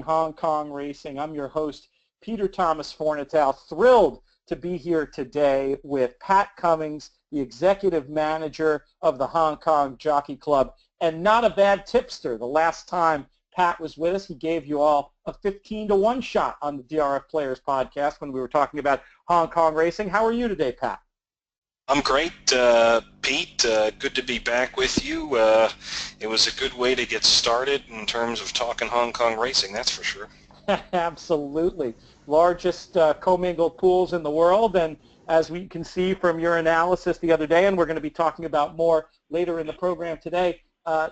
talking Hong Kong racing. I'm your host, Peter Thomas Fornatale. Thrilled to be here today with Pat Cummings, the executive manager of the Hong Kong Jockey Club, and not a bad tipster. The last time Pat was with us, he gave you all a 15-to-1 shot on the DRF Players podcast when we were talking about Hong Kong racing. How are you today, Pat? I'm great, Pete. Good to be back with you. It was a good way to get started in terms of talking Hong Kong racing, that's for sure. Absolutely. Largest commingled pools in the world, and as we can see from your analysis the other day, and we're going to be talking about more later in the program today,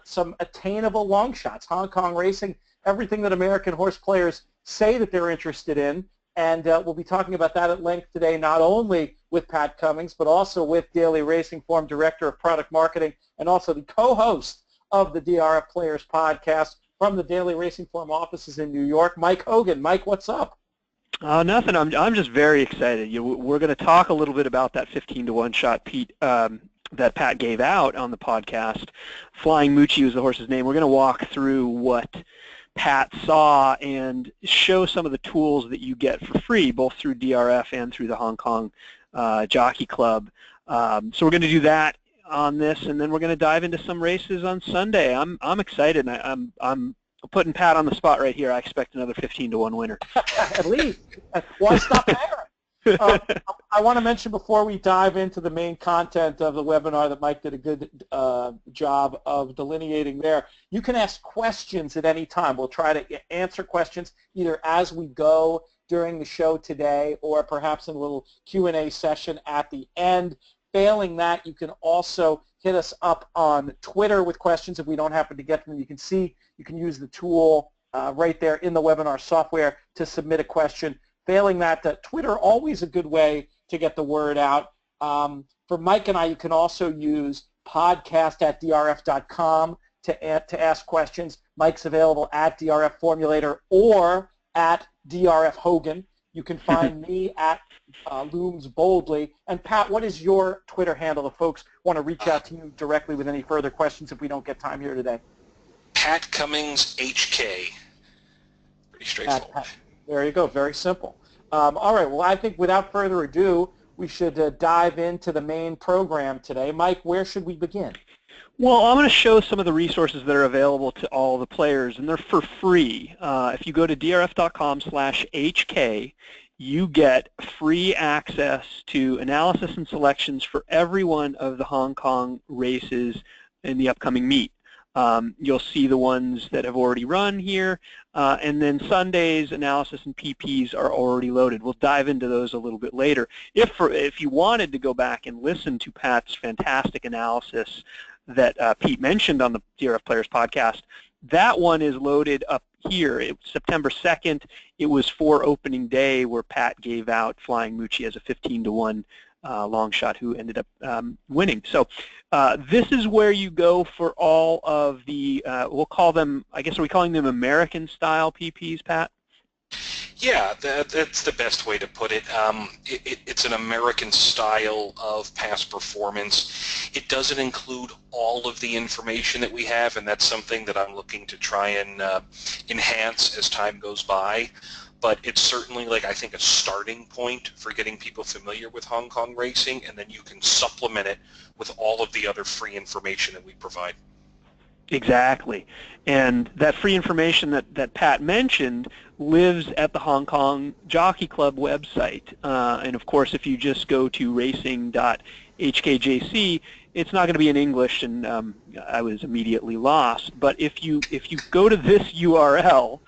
some attainable long shots. Hong Kong racing, everything that American horse players say that they're interested in, and we'll be talking about that at length today, not only with Pat Cummings, but also with Daily Racing Form Director of Product Marketing and also the co-host of the DRF Players podcast from the Daily Racing Form offices in New York, Mike Hogan. Mike, what's up? Nothing. I'm just very excited. We're going to talk a little bit about that 15-to-1 shot, Pete, that Pat gave out on the podcast. Flying Moochie was the horse's name. We're going to walk through what Pat saw and show some of the tools that you get for free, both through DRF and through the Hong Kong Jockey Club. So we're going to do that on this, and then we're going to dive into some races on Sunday. I'm excited. And I'm putting Pat on the spot right here. I expect another 15-to-1 winner. At least. Why stop there? I want to mention before we dive into the main content of the webinar that Mike did a good job of delineating there. You can ask questions at any time. We'll try to answer questions either as we go during the show today or perhaps in a little Q&A session at the end. Failing that, you can also hit us up on Twitter with questions if we don't happen to get them. You can see, you can use the tool right there in the webinar software to submit a question. Failing that, Twitter, always a good way to get the word out. For Mike and I, you can also use podcast@drf.com to ask questions. Mike's available at DRF Formulator or at DRF Hogan. You can find me at Looms Boldly. And Pat, what is your Twitter handle if folks want to reach out to you directly with any further questions if we don't get time here today? Pat Cummings HK. Pretty straightforward. Pat. There you go. Very simple. All right. Well, I think without further ado, we should dive into the main program today. Mike, where should we begin? Well, I'm going to show some of the resources that are available to all the players, and they're for free. If you go to drf.com/HK, you get free access to analysis and selections for every one of the Hong Kong races in the upcoming meet. You'll see the ones that have already run here, and then Sunday's analysis and PPs are already loaded. We'll dive into those a little bit later. If you wanted to go back and listen to Pat's fantastic analysis that Pete mentioned on the DRF Players podcast, that one is loaded up here. It's September 2nd. It was for opening day where Pat gave out Flying Moochie as a 15-to-1 long shot who ended up winning. So this is where you go for all of the, we'll call them, I guess, are we calling them American-style PPs, Pat? Yeah, that's the best way to put it. It's an American style of past performance. It doesn't include all of the information that we have, and that's something that I'm looking to try and enhance as time goes by. But it's certainly, I think, a starting point for getting people familiar with Hong Kong racing, and then you can supplement it with all of the other free information that we provide. Exactly. And that free information that Pat mentioned lives at the Hong Kong Jockey Club website. And of course, if you just go to racing.hkjc, it's not going to be in English, and I was immediately lost. But if you go to this URL,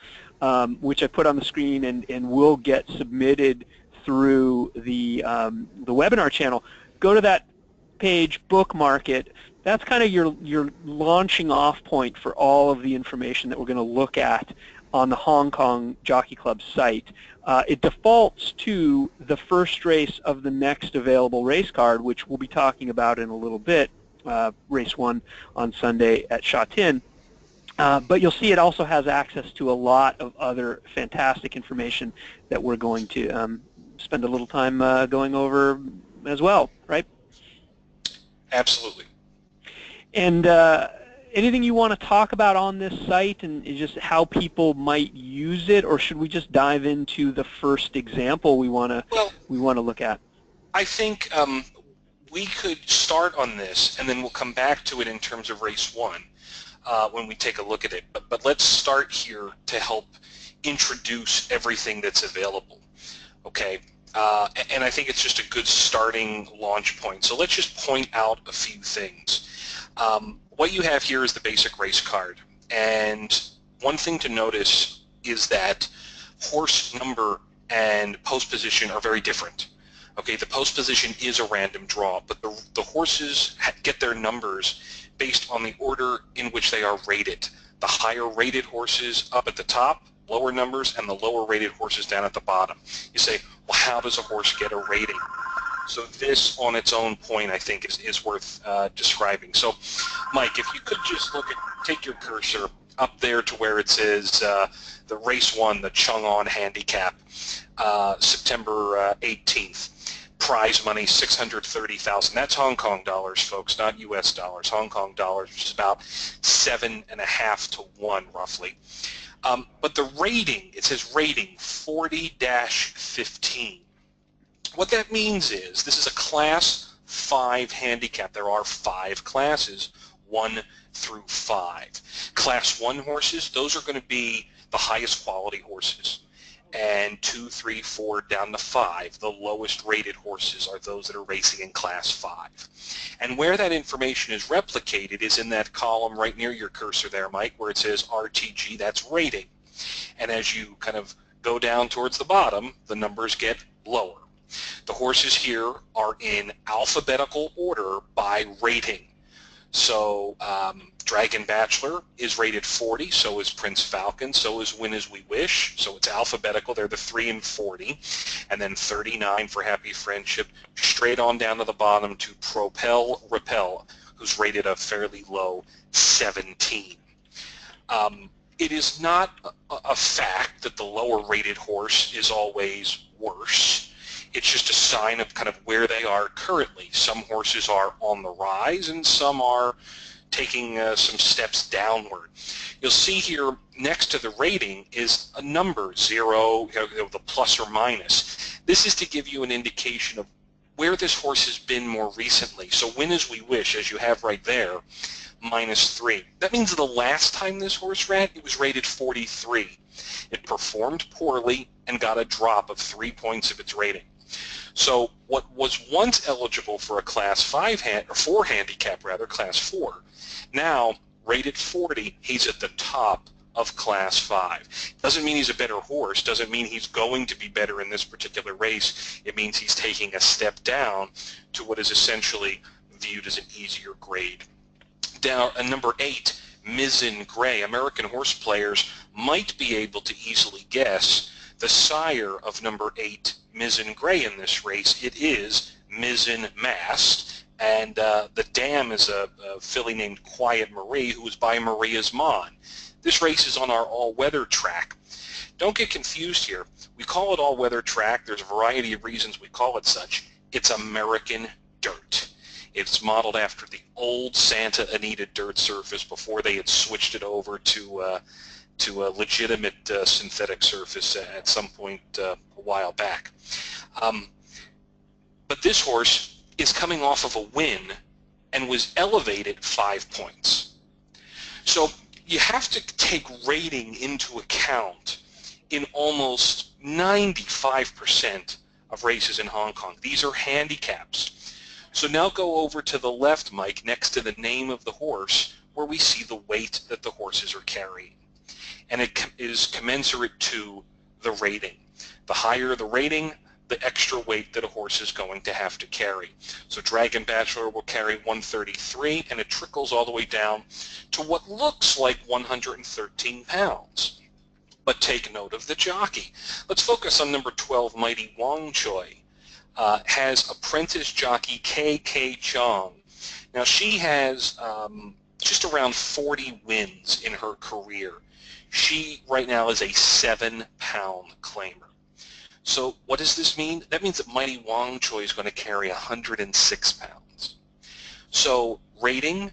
which I put on the screen and will get submitted through the webinar channel, go to that page, bookmark it. That's kind of your launching off point for all of the information that we're going to look at on the Hong Kong Jockey Club site. It defaults to the first race of the next available race card, which we'll be talking about in a little bit, race 1 on Sunday at Sha Tin. But you'll see it also has access to a lot of other fantastic information that we're going to spend a little time going over as well, right? Absolutely. And anything you want to talk about on this site and just how people might use it, or should we just dive into the first example we want to look at? I think we could start on this, and then we'll come back to it in terms of race one when we take a look at it. But let's start here to help introduce everything that's available. Okay, and I think it's just a good starting launch point. So let's just point out a few things. What you have here is the basic race card, and one thing to notice is that horse number and post position are very different. Okay, the post position is a random draw, but the horses get their numbers based on the order in which they are rated. The higher rated horses up at the top, lower numbers, and the lower rated horses down at the bottom. You say, well, how does a horse get a rating? So this on its own point, I think, is worth describing. So, Mike, if you could just take your cursor up there to where it says the race one, the Chang'an handicap, September 18th. Prize money, $630,000. That's Hong Kong dollars, folks, not U.S. dollars. Hong Kong dollars, which is about 7.5 to 1, roughly. But the rating, it says rating 40-15. What that means is this is a Class 5 handicap. There are 5 classes, 1 through 5. Class 1 horses, those are going to be the highest quality horses. And 2, 3, 4, down to 5, the lowest rated horses are those that are racing in Class 5. And where that information is replicated is in that column right near your cursor there, Mike, where it says RTG, that's rating. And as you kind of go down towards the bottom, the numbers get lower. The horses here are in alphabetical order by rating. So Dragon Bachelor is rated 40, so is Prince Falcon, so is Win As We Wish, so it's alphabetical. They're the 3 and 40, and then 39 for Happy Friendship, straight on down to the bottom to Propel Repel, who's rated a fairly low 17. It is not a fact that the lower rated horse is always worse. It's just a sign of kind of where they are currently. Some horses are on the rise and some are taking some steps downward. You'll see here next to the rating is a number, 0, the plus or minus. This is to give you an indication of where this horse has been more recently. So Win As We Wish, as you have right there, -3. That means the last time this horse ran, it was rated 43. It performed poorly and got a drop of 3 points of its rating. So what was once eligible for a Class 4 handicap, Class 4, now rated 40, he's at the top of Class 5. Doesn't mean he's a better horse, doesn't mean he's going to be better in this particular race. It means he's taking a step down to what is essentially viewed as an easier grade. Down at number 8, Mizzen Gray. American horse players might be able to easily guess the sire of number 8, Mizzen Gray, in this race. It is Mizzen Mast, and the dam is a filly named Quiet Marie, who was by Maria's Mon. This race is on our all-weather track. Don't get confused here. We call it all-weather track. There's a variety of reasons we call it such. It's American dirt. It's modeled after the old Santa Anita dirt surface before they had switched it over to a legitimate synthetic surface at some point a while back. But this horse is coming off of a win and was elevated 5 points. So you have to take rating into account in almost 95% of races in Hong Kong. These are handicaps. So now go over to the left, Mike, next to the name of the horse, where we see the weight that the horses are carrying. And it is commensurate to the rating. The higher the rating, the extra weight that a horse is going to have to carry. So Dragon Bachelor will carry 133, and it trickles all the way down to what looks like 113 pounds. But take note of the jockey. Let's focus on number 12, Mighty Wong Choi. Has apprentice jockey K.K. Chong. Now she has just around 40 wins in her career. She right now is a 7-pound claimer. So what does this mean? That means that Mighty Wong Choi is going to carry 106 pounds. So rating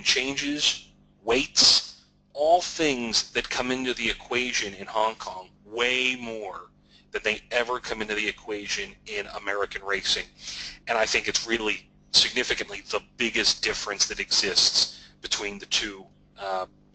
changes weights, all things that come into the equation in Hong Kong way more than they ever come into the equation in American racing. And I think it's really significantly the biggest difference that exists between the two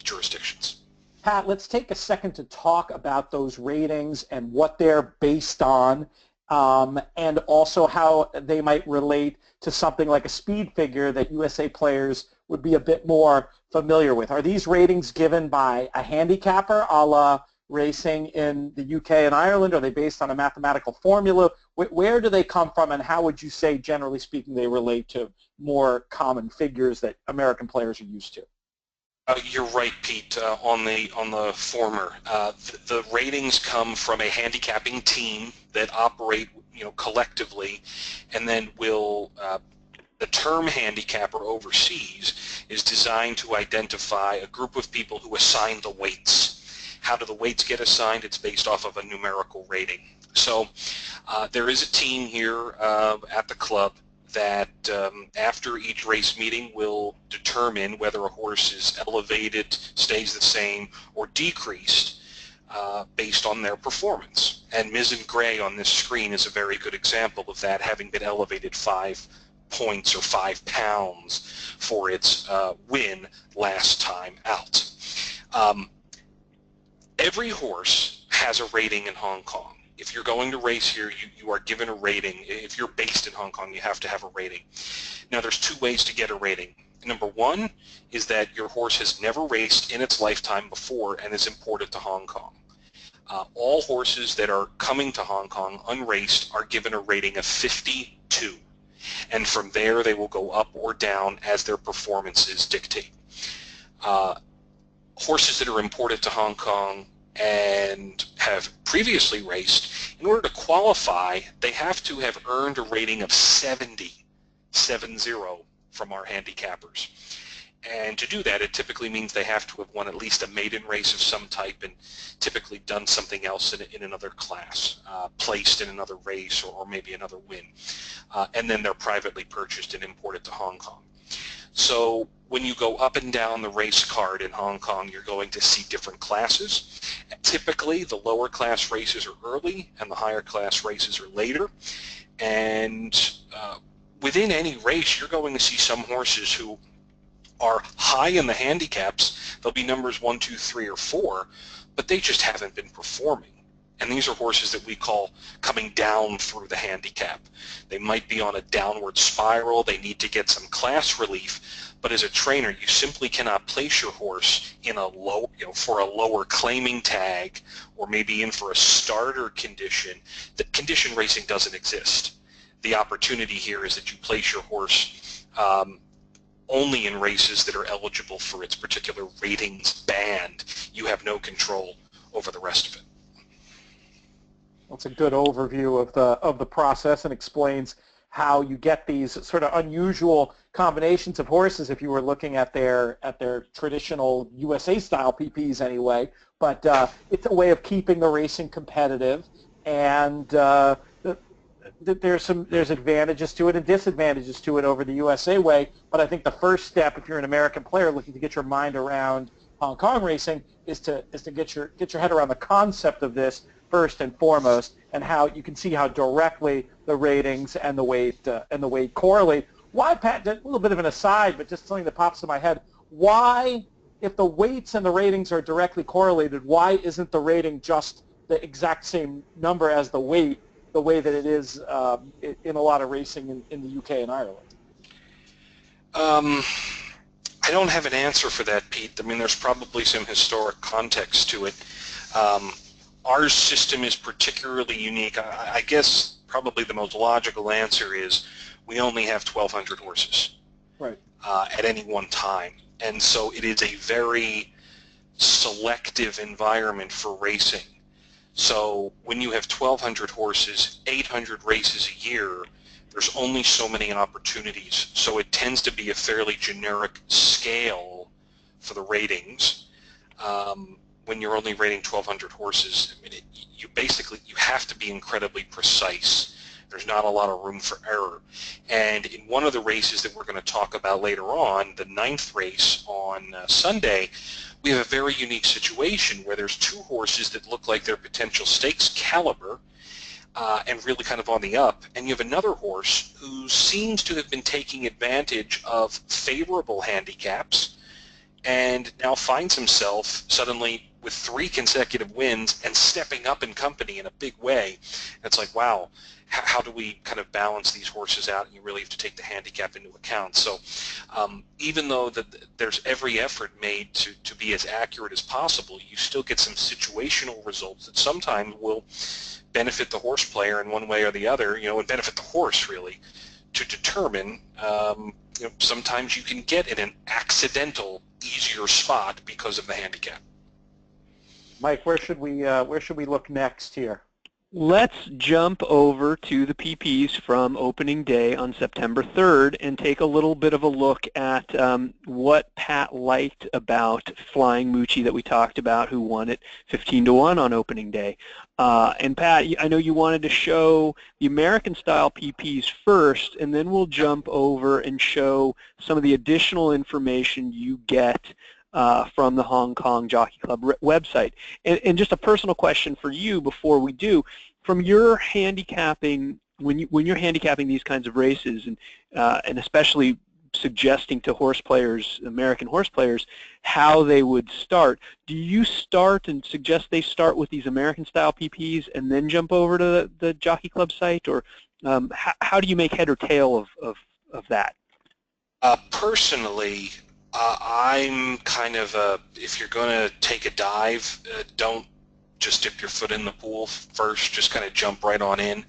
jurisdictions. Pat, let's take a second to talk about those ratings and what they're based on, and also how they might relate to something like a speed figure that USA players would be a bit more familiar with. Are these ratings given by a handicapper a la racing in the UK and Ireland? Are they based on a mathematical formula? Where do they come from, and how would you say, generally speaking, they relate to more common figures that American players are used to? You're right, Pete, on the former. The ratings come from a handicapping team that operate, collectively, and then will. The term handicapper overseas is designed to identify a group of people who assign the weights. How do the weights get assigned? It's based off of a numerical rating. So there is a team here at the club that after each race meeting will determine whether a horse is elevated, stays the same, or decreased based on their performance. And Mizzen Gray on this screen is a very good example of that, having been elevated 5 points or 5 pounds for its win last time out. Every horse has a rating in Hong Kong. If you're going to race here, you are given a rating. If you're based in Hong Kong, you have to have a rating. Now, there's 2 ways to get a rating. Number 1 is that your horse has never raced in its lifetime before and is imported to Hong Kong. All horses that are coming to Hong Kong unraced are given a rating of 52. And from there, they will go up or down as their performances dictate. Horses that are imported to Hong Kong and have previously raced, in order to qualify, they have to have earned a rating of 70 from our handicappers. And to do that, it typically means they have to have won at least a maiden race of some type and typically done something else in another class, placed in another race or maybe another win. And then they're privately purchased and imported to Hong Kong. So when you go up and down the race card in Hong Kong, you're going to see different classes. Typically, the lower class races are early and the higher class races are later. And within any race, you're going to see some horses who are high in the handicaps. They'll be numbers 1, 2, 3, or 4, but they just haven't been performing. And these are horses that we call coming down through the handicap. They might be on a downward spiral. They need to get some class relief. But as a trainer, you simply cannot place your horse in a low, for a lower claiming tag, or maybe in for a starter condition. The condition racing doesn't exist. The opportunity here is that you place your horse only in races that are eligible for its particular ratings band. You have no control over the rest of it. That's a good overview of the process and explains how you get these sort of unusual combinations of horses if you were looking at their traditional USA style PPs anyway. But it's a way of keeping the racing competitive, and there's advantages to it and disadvantages to it over the USA way. But I think the first step, if you're an American player looking to get your mind around Hong Kong racing, is to get your head around the concept of this first and foremost, and how you can see how directly the ratings and the weight correlate. Why, Pat? A little bit of an aside, but just something that pops in my head. Why, if the weights and the ratings are directly correlated, why isn't the rating just the exact same number as the weight, the way that it is in a lot of racing in the UK and Ireland? I don't have an answer for that, Pete. I mean, there's probably some historic context to it. Our system is particularly unique. I guess probably the most logical answer is we only have 1,200 horses, right, at any one time. And so it is a very selective environment for racing. So when you have 1,200 horses, 800 races a year, there's only so many opportunities. So it tends to be a fairly generic scale for the ratings. When you're only rating 1,200 horses, I mean, you have to be incredibly precise There's not a lot of room for error. And in one of the races that we're going to talk about later on, the 9th race on Sunday, we have a very unique situation where there's 2 horses that look like they're potential stakes caliber and really kind of on the up, and you have another horse who seems to have been taking advantage of favorable handicaps and now finds himself suddenly with 3 consecutive wins and stepping up in company in a big way. And it's like, wow, how do we kind of balance these horses out? And you really have to take the handicap into account. So even though there's every effort made to be as accurate as possible, you still get some situational results that sometimes will benefit the horse player in one way or the other, and benefit the horse really, to determine, sometimes you can get in an accidental easier spot because of the handicap. Mike, where should we look next here? Let's jump over to the PPs from opening day on September 3rd and take a little bit of a look at what Pat liked about Flying Moochie that we talked about, who won it 15-1 on opening day. And Pat, I know you wanted to show the American-style PPs first, and then we'll jump over and show some of the additional information you get from the Hong Kong Jockey Club website. And just a personal question for you before we do, from your handicapping, when you're handicapping these kinds of races, and especially suggesting to horse players, American horse players, how they would start, do you start and suggest they start with these American-style PPs and then jump over to the Jockey Club site, or how do you make head or tail of that? Personally, I'm kind of if you're going to take a dive, don't just dip your foot in the pool first, just kind of jump right on in.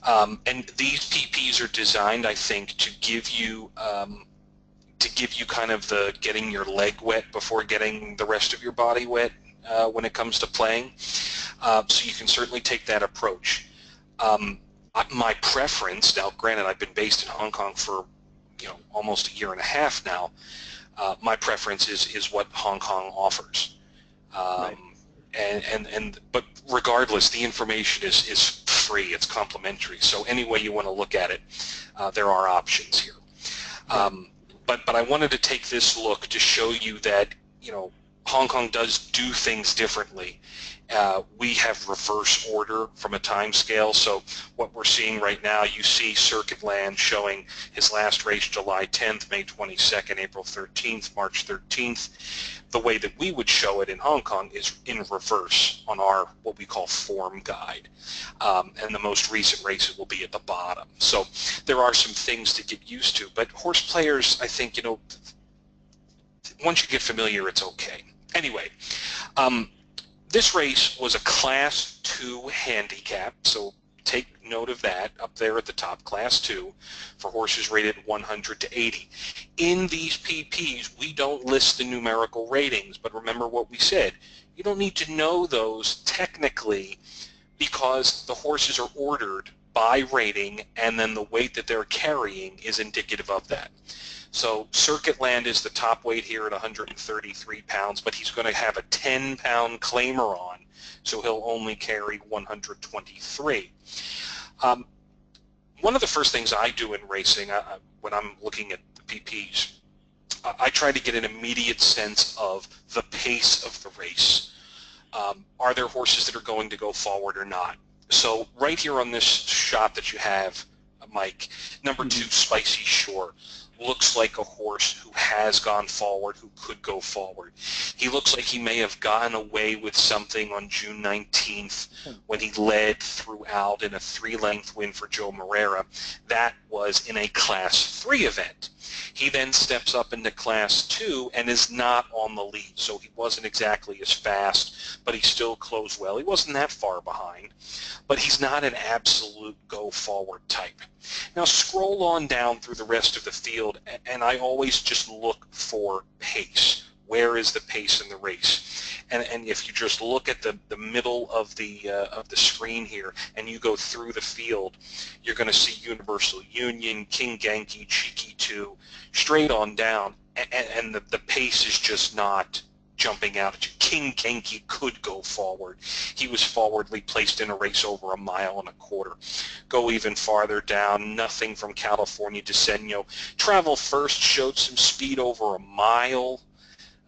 And these PPs are designed, I think, to give you kind of the getting your leg wet before getting the rest of your body wet when it comes to playing. So you can certainly take that approach. My preference, now granted I've been based in Hong Kong for almost a year and a half now, my preference is what Hong Kong offers. Right. But regardless, the information is free, it's complimentary. So any way you want to look at it, there are options here. But I wanted to take this look to show you that Hong Kong does do things differently. We have reverse order from a time scale, so what we're seeing right now, you see Circuit Land showing his last race July 10th, May 22nd, April 13th, March 13th. The way that we would show it in Hong Kong is in reverse on our what we call form guide, and the most recent races will be at the bottom. So there are some things to get used to, but horse players, I think, once you get familiar, it's okay. Anyway, this race was a Class 2 handicap, so take note of that up there at the top, Class 2, for horses rated 100 to 80. In these PPs, we don't list the numerical ratings, but remember what we said. You don't need to know those technically because the horses are ordered by rating, and then the weight that they're carrying is indicative of that. So Circuit Land is the top weight here at 133 pounds, but he's going to have a 10-pound claimer on, so he'll only carry 123. One of the first things I do in racing when I'm looking at the PPs, I try to get an immediate sense of the pace of the race. Are there horses that are going to go forward or not? So right here on this shot that you have, Mike, number 2, Spicy Shore, looks like a horse who has gone forward, who could go forward. He looks like he may have gotten away with something on June 19th when he led throughout in a 3-length win for Joe Moreira. That was in a Class 3 event. He then steps up into Class 2 and is not on the lead, so he wasn't exactly as fast, but he still closed well. He wasn't that far behind, but he's not an absolute go-forward type. Now scroll on down through the rest of the field, and I always just look for pace. Where is the pace in the race? And if you just look at the middle of the screen here, and you go through the field, you're going to see Universal Union, King Genki, Cheeky 2, straight on down, and the pace is just not jumping out at you. King Kenki could go forward. He was forwardly placed in a race over 1.25 miles. Go even farther down, Nothing from California, Diseño. Travel First showed some speed over 1 mile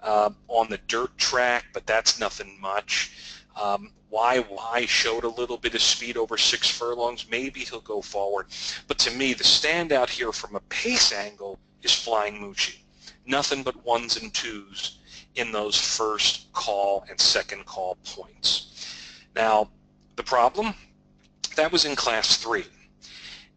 on the dirt track, but that's nothing much. YY showed a little bit of speed over 6 furlongs. Maybe he'll go forward. But to me, the standout here from a pace angle is Flying Moochie. Nothing but 1s and 2s in those first call and second call points. Now, the problem, that was in Class 3.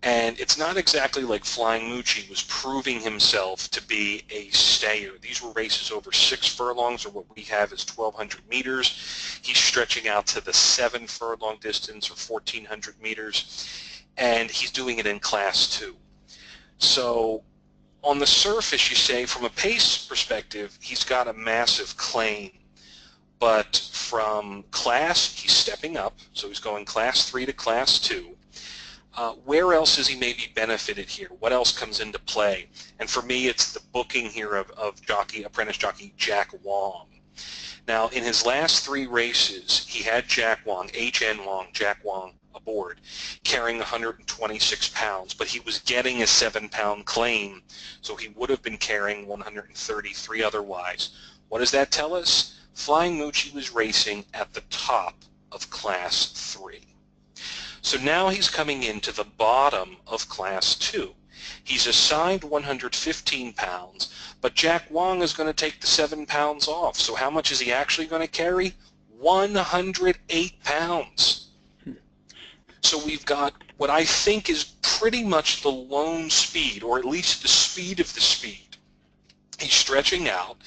And it's not exactly like Flying Moochie was proving himself to be a stayer. These were races over 6 furlongs, or what we have is 1,200 meters. He's stretching out to the 7 furlong distance, or 1,400 meters, and he's doing it in Class 2. So on the surface, you say, from a pace perspective, he's got a massive claim. But from class, he's stepping up, so he's going Class 3 to Class 2. Where else is he maybe benefited here? What else comes into play? And for me, it's the booking here of apprentice jockey Jack Wong. Now, in his last 3 races, he had Jack Wong, H.N. Wong, Jack Wong, aboard, carrying 126 pounds, but he was getting a 7-pound claim, so he would have been carrying 133 otherwise. What does that tell us? Flying Moochie was racing at the top of Class 3. So now he's coming into the bottom of Class 2. He's assigned 115 pounds, but Jack Wong is going to take the 7 pounds off. So how much is he actually going to carry? 108 pounds. So we've got what I think is pretty much the lone speed, or at least the speed of the speed. He's stretching out.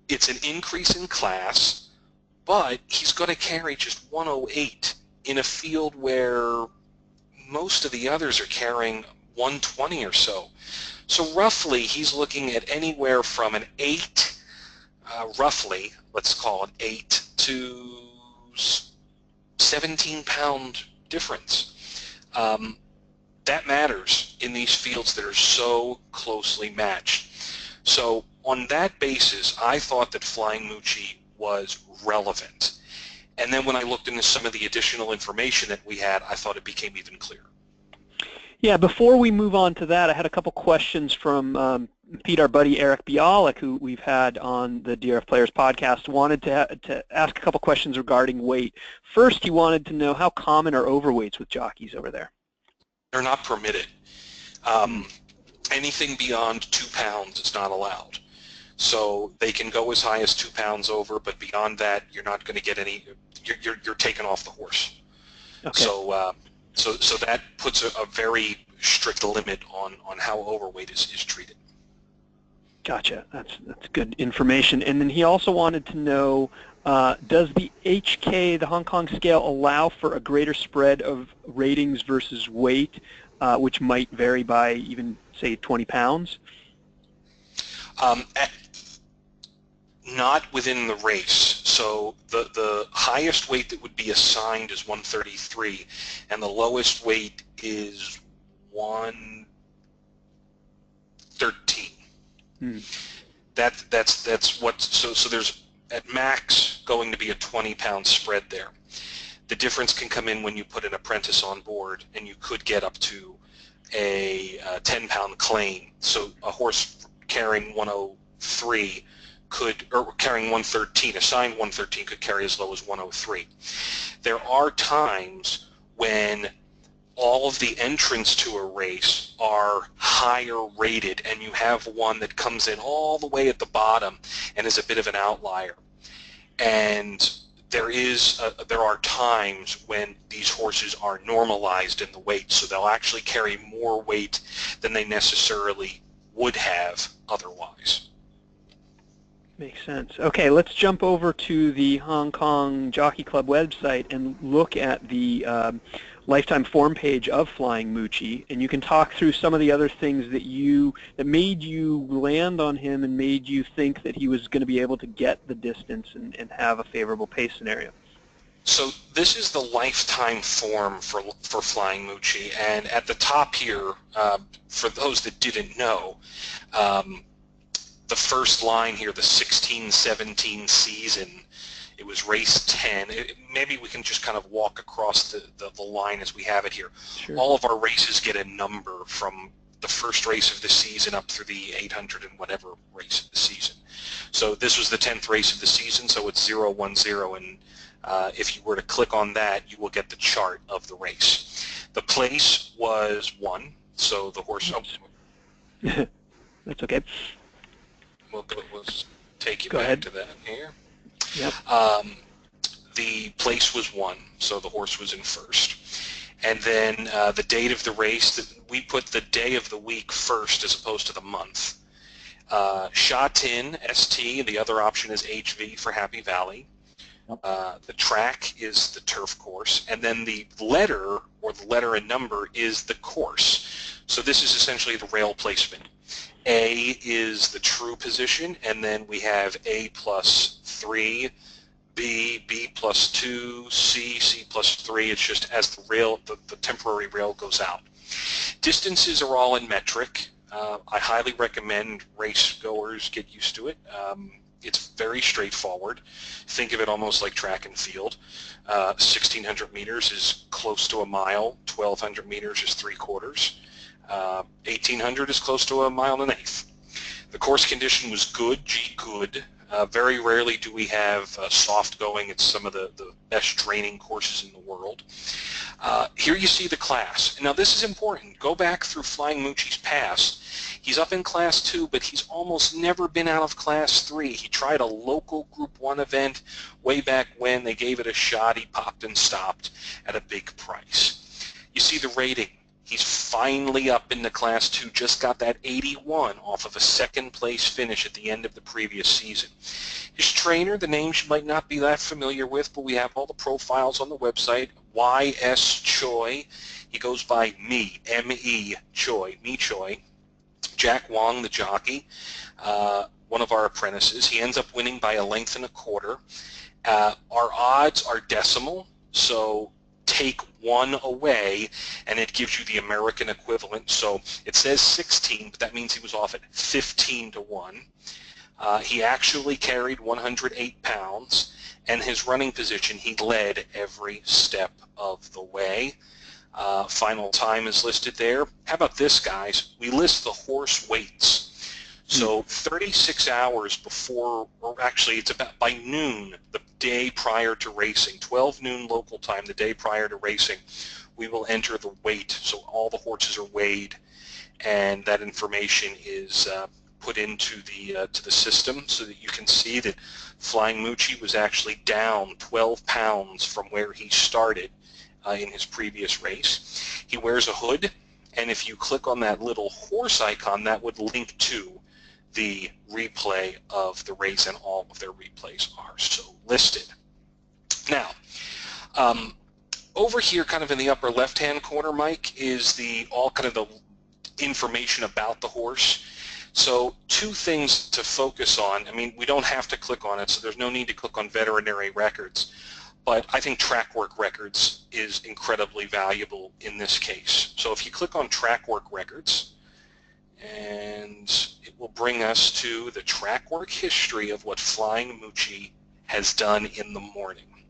It's an increase in class, but he's going to carry just 108 in a field where most of the others are carrying 120 or so. So roughly, he's looking at anywhere from an 8, roughly, let's call it 8 to 17-pound difference. That matters in these fields that are so closely matched. So on that basis, I thought that Flying Moochie was relevant. And then when I looked into some of the additional information that we had, I thought it became even clearer. Yeah, before we move on to that, I had a couple questions from Pete, our buddy Eric Bialik, who we've had on the DRF Players podcast. Wanted to ask a couple questions regarding weight. First, he wanted to know how common are overweights with jockeys over there? They're not permitted. Anything beyond 2 pounds is not allowed. So they can go as high as 2 pounds over, but beyond that, you're not going to get any. You're taken off the horse. Okay. So that puts a very strict limit on how overweight is treated. Gotcha. That's good information. And then he also wanted to know, does the HK, the Hong Kong scale, allow for a greater spread of ratings versus weight, which might vary by even, say, 20 pounds? Not within the race. So the highest weight that would be assigned is 133, and the lowest weight is 113. That's what. So there's at max going to be a 20-pound spread there. The difference can come in when you put an apprentice on board, and you could get up to a 10-pound claim. So a horse carrying 103 or carrying 113, assigned 113, could carry as low as 103. There are times when all of the entrants to a race are higher rated, and you have one that comes in all the way at the bottom and is a bit of an outlier. And there are times when these horses are normalized in the weight, so they'll actually carry more weight than they necessarily would have otherwise. Makes sense. Okay, let's jump over to the Hong Kong Jockey Club website and look at the lifetime form page of Flying Moochie, and you can talk through some of the other things that made you land on him and made you think that he was going to be able to get the distance and have a favorable pace scenario. So this is the lifetime form for Flying Moochie, and at the top here, for those that didn't know, the first line here, the 16-17 season, it was race 10. Maybe we can just kind of walk across the line as we have it here. Sure. All of our races get a number from the first race of the season up through the 800 and whatever race of the season. So this was the 10th race of the season, so it's 010, and if you were to click on that, you will get the chart of the race. The place was 1, so the horse... Oh, that's okay. We'll take you Go back ahead. to that here. Yep. The place was 1, so the horse was in first. And then the date of the race, we put the day of the week first as opposed to the month. Shot in, ST, and the other option is HV for Happy Valley. The track is the turf course, and then the letter, or the letter and number, is the course. So this is essentially the rail placement. A is the true position, and then we have A plus 3, B, B plus 2, C, C plus 3. It's just as the rail, the temporary rail goes out. Distances are all in metric. I highly recommend race goers get used to it. It's very straightforward. Think of it almost like track and field. 1,600 meters is close to a mile. 1,200 meters is 3/4. 1,800 is close to a mile and an eighth. The course condition was good, G good. Very rarely do we have soft going. It's some of the best draining courses in the world. Here you see the class. Now this is important. Go back through Flying Moochie's past. He's up in Class 2, but he's almost never been out of Class 3. He tried a local Group 1 event way back when. They gave it a shot. He popped and stopped at a big price. You see the rating. He's finally up into Class 2, just got that 81 off of a second place finish at the end of the previous season. His trainer, the names you might not be that familiar with, but we have all the profiles on the website, Y.S. Choi. He goes by Me, M-E, Choi, Me Choi. Jack Wong, the jockey, one of our apprentices. He ends up winning by 1.25 lengths. Our odds are decimal, so take 1 away and it gives you the American equivalent. So it says 16, but that means he was off at 15 to 1. He actually carried 108 pounds, and his running position, he led every step of the way. Final time is listed there. How about this, guys? We list the horse weights. So 36 hours before, or actually it's about by noon, the day prior to racing, 12 noon local time, the day prior to racing, we will enter the weight. So all the horses are weighed, and that information is put into the system so that you can see that Flying Moochie was actually down 12 pounds from where he started in his previous race. He wears a hood, and if you click on that little horse icon, that would link to the replay of the race, and all of their replays are so listed. Now, over here kind of in the upper left-hand corner, Mike, is all kind of the information about the horse. So 2 things to focus on. I mean, we don't have to click on it, so there's no need to click on veterinary records. But I think track work records is incredibly valuable in this case. So if you click on track work records, and it will bring us to the track work history of what Flying Moochie has done in the morning.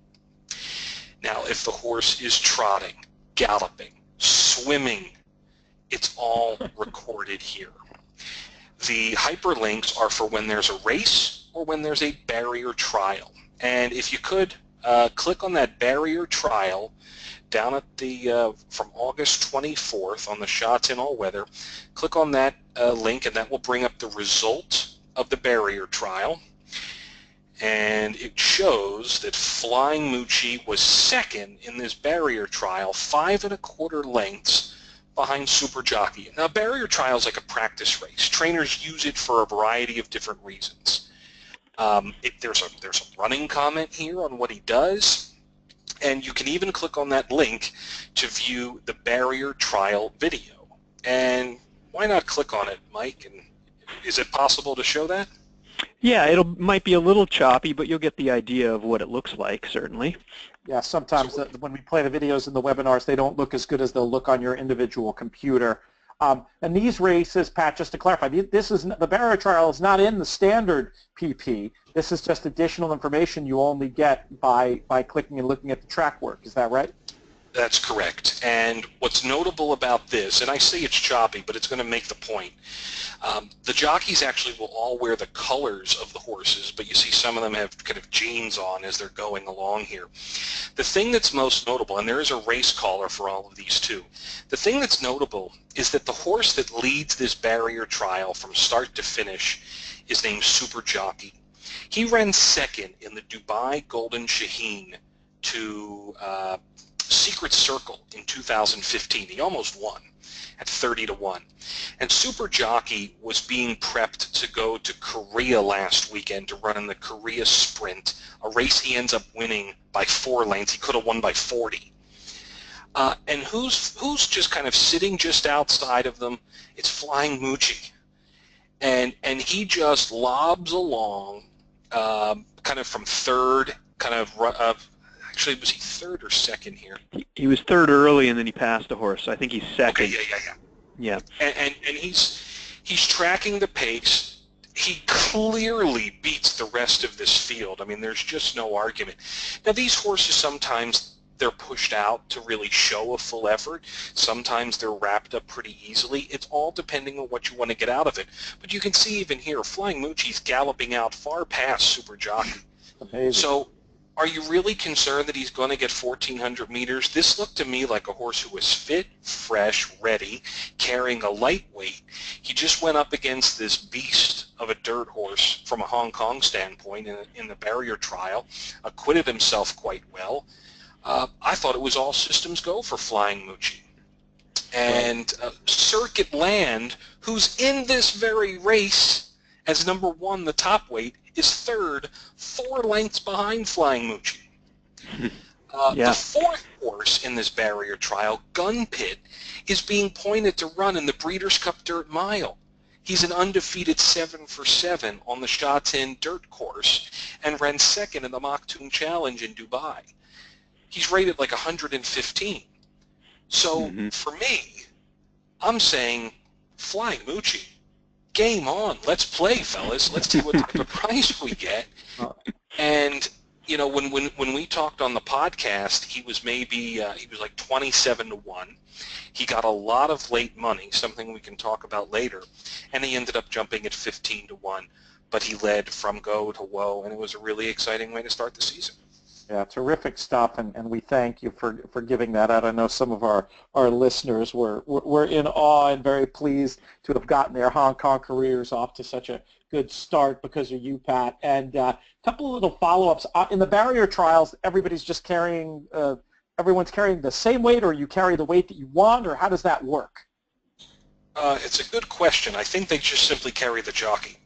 Now, if the horse is trotting, galloping, swimming, it's all recorded here. The hyperlinks are for when there's a race or when there's a barrier trial. And if you could, click on that barrier trial down at the from August 24th on the Shots in All Weather. Click on that link, and that will bring up the result of the barrier trial. And it shows that Flying Moochie was second in this barrier trial, 5 1/4 lengths behind Super Jockey. Now, barrier trial is like a practice race. Trainers use it for a variety of different reasons. There's a running comment here on what he does, and you can even click on that link to view the barrier trial video. And why not click on it, Mike? And is it possible to show that? Yeah, might be a little choppy, but you'll get the idea of what it looks like, certainly. Yeah, sometimes when we play the videos in the webinars, they don't look as good as they'll look on your individual computer. And these races, Pat, just to clarify, this is the barrier trial is not in the standard PP. This is just additional information you only get by clicking and looking at the track work. Is that right? That's correct. And what's notable about this, and I say it's choppy, but it's going to make the point, the jockeys actually will all wear the colors of the horses, but you see some of them have kind of jeans on as they're going along here. The thing that's most notable, and there is a race caller for all of these too, the thing that's notable is that the horse that leads this barrier trial from start to finish is named Super Jockey. He ran second in the Dubai Golden Shaheen to Secret Circle in 2015. He almost won at 30-1. And Super Jockey was being prepped to go to Korea last weekend to run in the Korea Sprint, a race he ends up winning by 4 lengths. He could have won by 40. And who's just kind of sitting just outside of them? It's Flying Moochie. And he just lobs along, kind of from third, kind of actually, was he third or second here? He was third early, and then he passed a horse. So I think he's second. Okay, Yeah. And he's tracking the pace. He clearly beats the rest of this field. I mean, there's just no argument. Now, these horses sometimes they're pushed out to really show a full effort. Sometimes they're wrapped up pretty easily. It's all depending on what you want to get out of it. But you can see even here, Flying Moochie's galloping out far past Super Jockey. Amazing. So, are you really concerned that he's going to get 1,400 meters? This looked to me like a horse who was fit, fresh, ready, carrying a lightweight. He just went up against this beast of a dirt horse from a Hong Kong standpoint in the barrier trial, acquitted himself quite well. I thought it was all systems go for Flying Moochie. And Circuit Land, who's in this very race as number 1, the top weight, is third, 4 lengths behind Flying Moochie. The 4th horse in this barrier trial, Gun Pit, is being pointed to run in the Breeders' Cup Dirt Mile. He's an undefeated 7 for 7 on the Sha Tin Dirt course and ran second in the Maktoum Challenge in Dubai. He's rated like 115. So for me, I'm saying Flying Moochie, game on. Let's play, fellas. Let's see what type of price we get. And you know, when we talked on the podcast, he was maybe he was like 27-1. He got a lot of late money, something we can talk about later, and he ended up jumping at 15-1. But he led from go to woe, and it was a really exciting way to start the season. Yeah, terrific stuff, and we thank you for giving that out. I know some of our listeners were in awe and very pleased to have gotten their Hong Kong careers off to such a good start because of you, Pat. And a couple of little follow-ups. In the barrier trials, everybody's just carrying, everyone's carrying the same weight, or you carry the weight that you want, or how does that work? It's a good question. I think they just simply carry the jockey.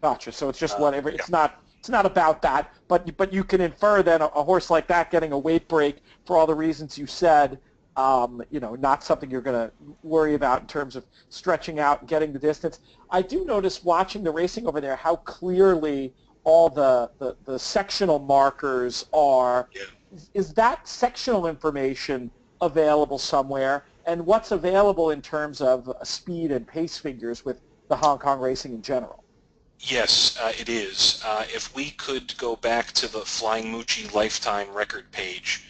Gotcha. So it's just whatever. It's not about that, but you can infer then a horse like that getting a weight break for all the reasons you said, you know, not something you're going to worry about in terms of stretching out and getting the distance. I do notice watching the racing over there how clearly all the sectional markers are. Yeah. Is that sectional information available somewhere? And what's available in terms of speed and pace figures with the Hong Kong racing in general? Yes, it is. If we could go back to the Flying Moochie lifetime record page,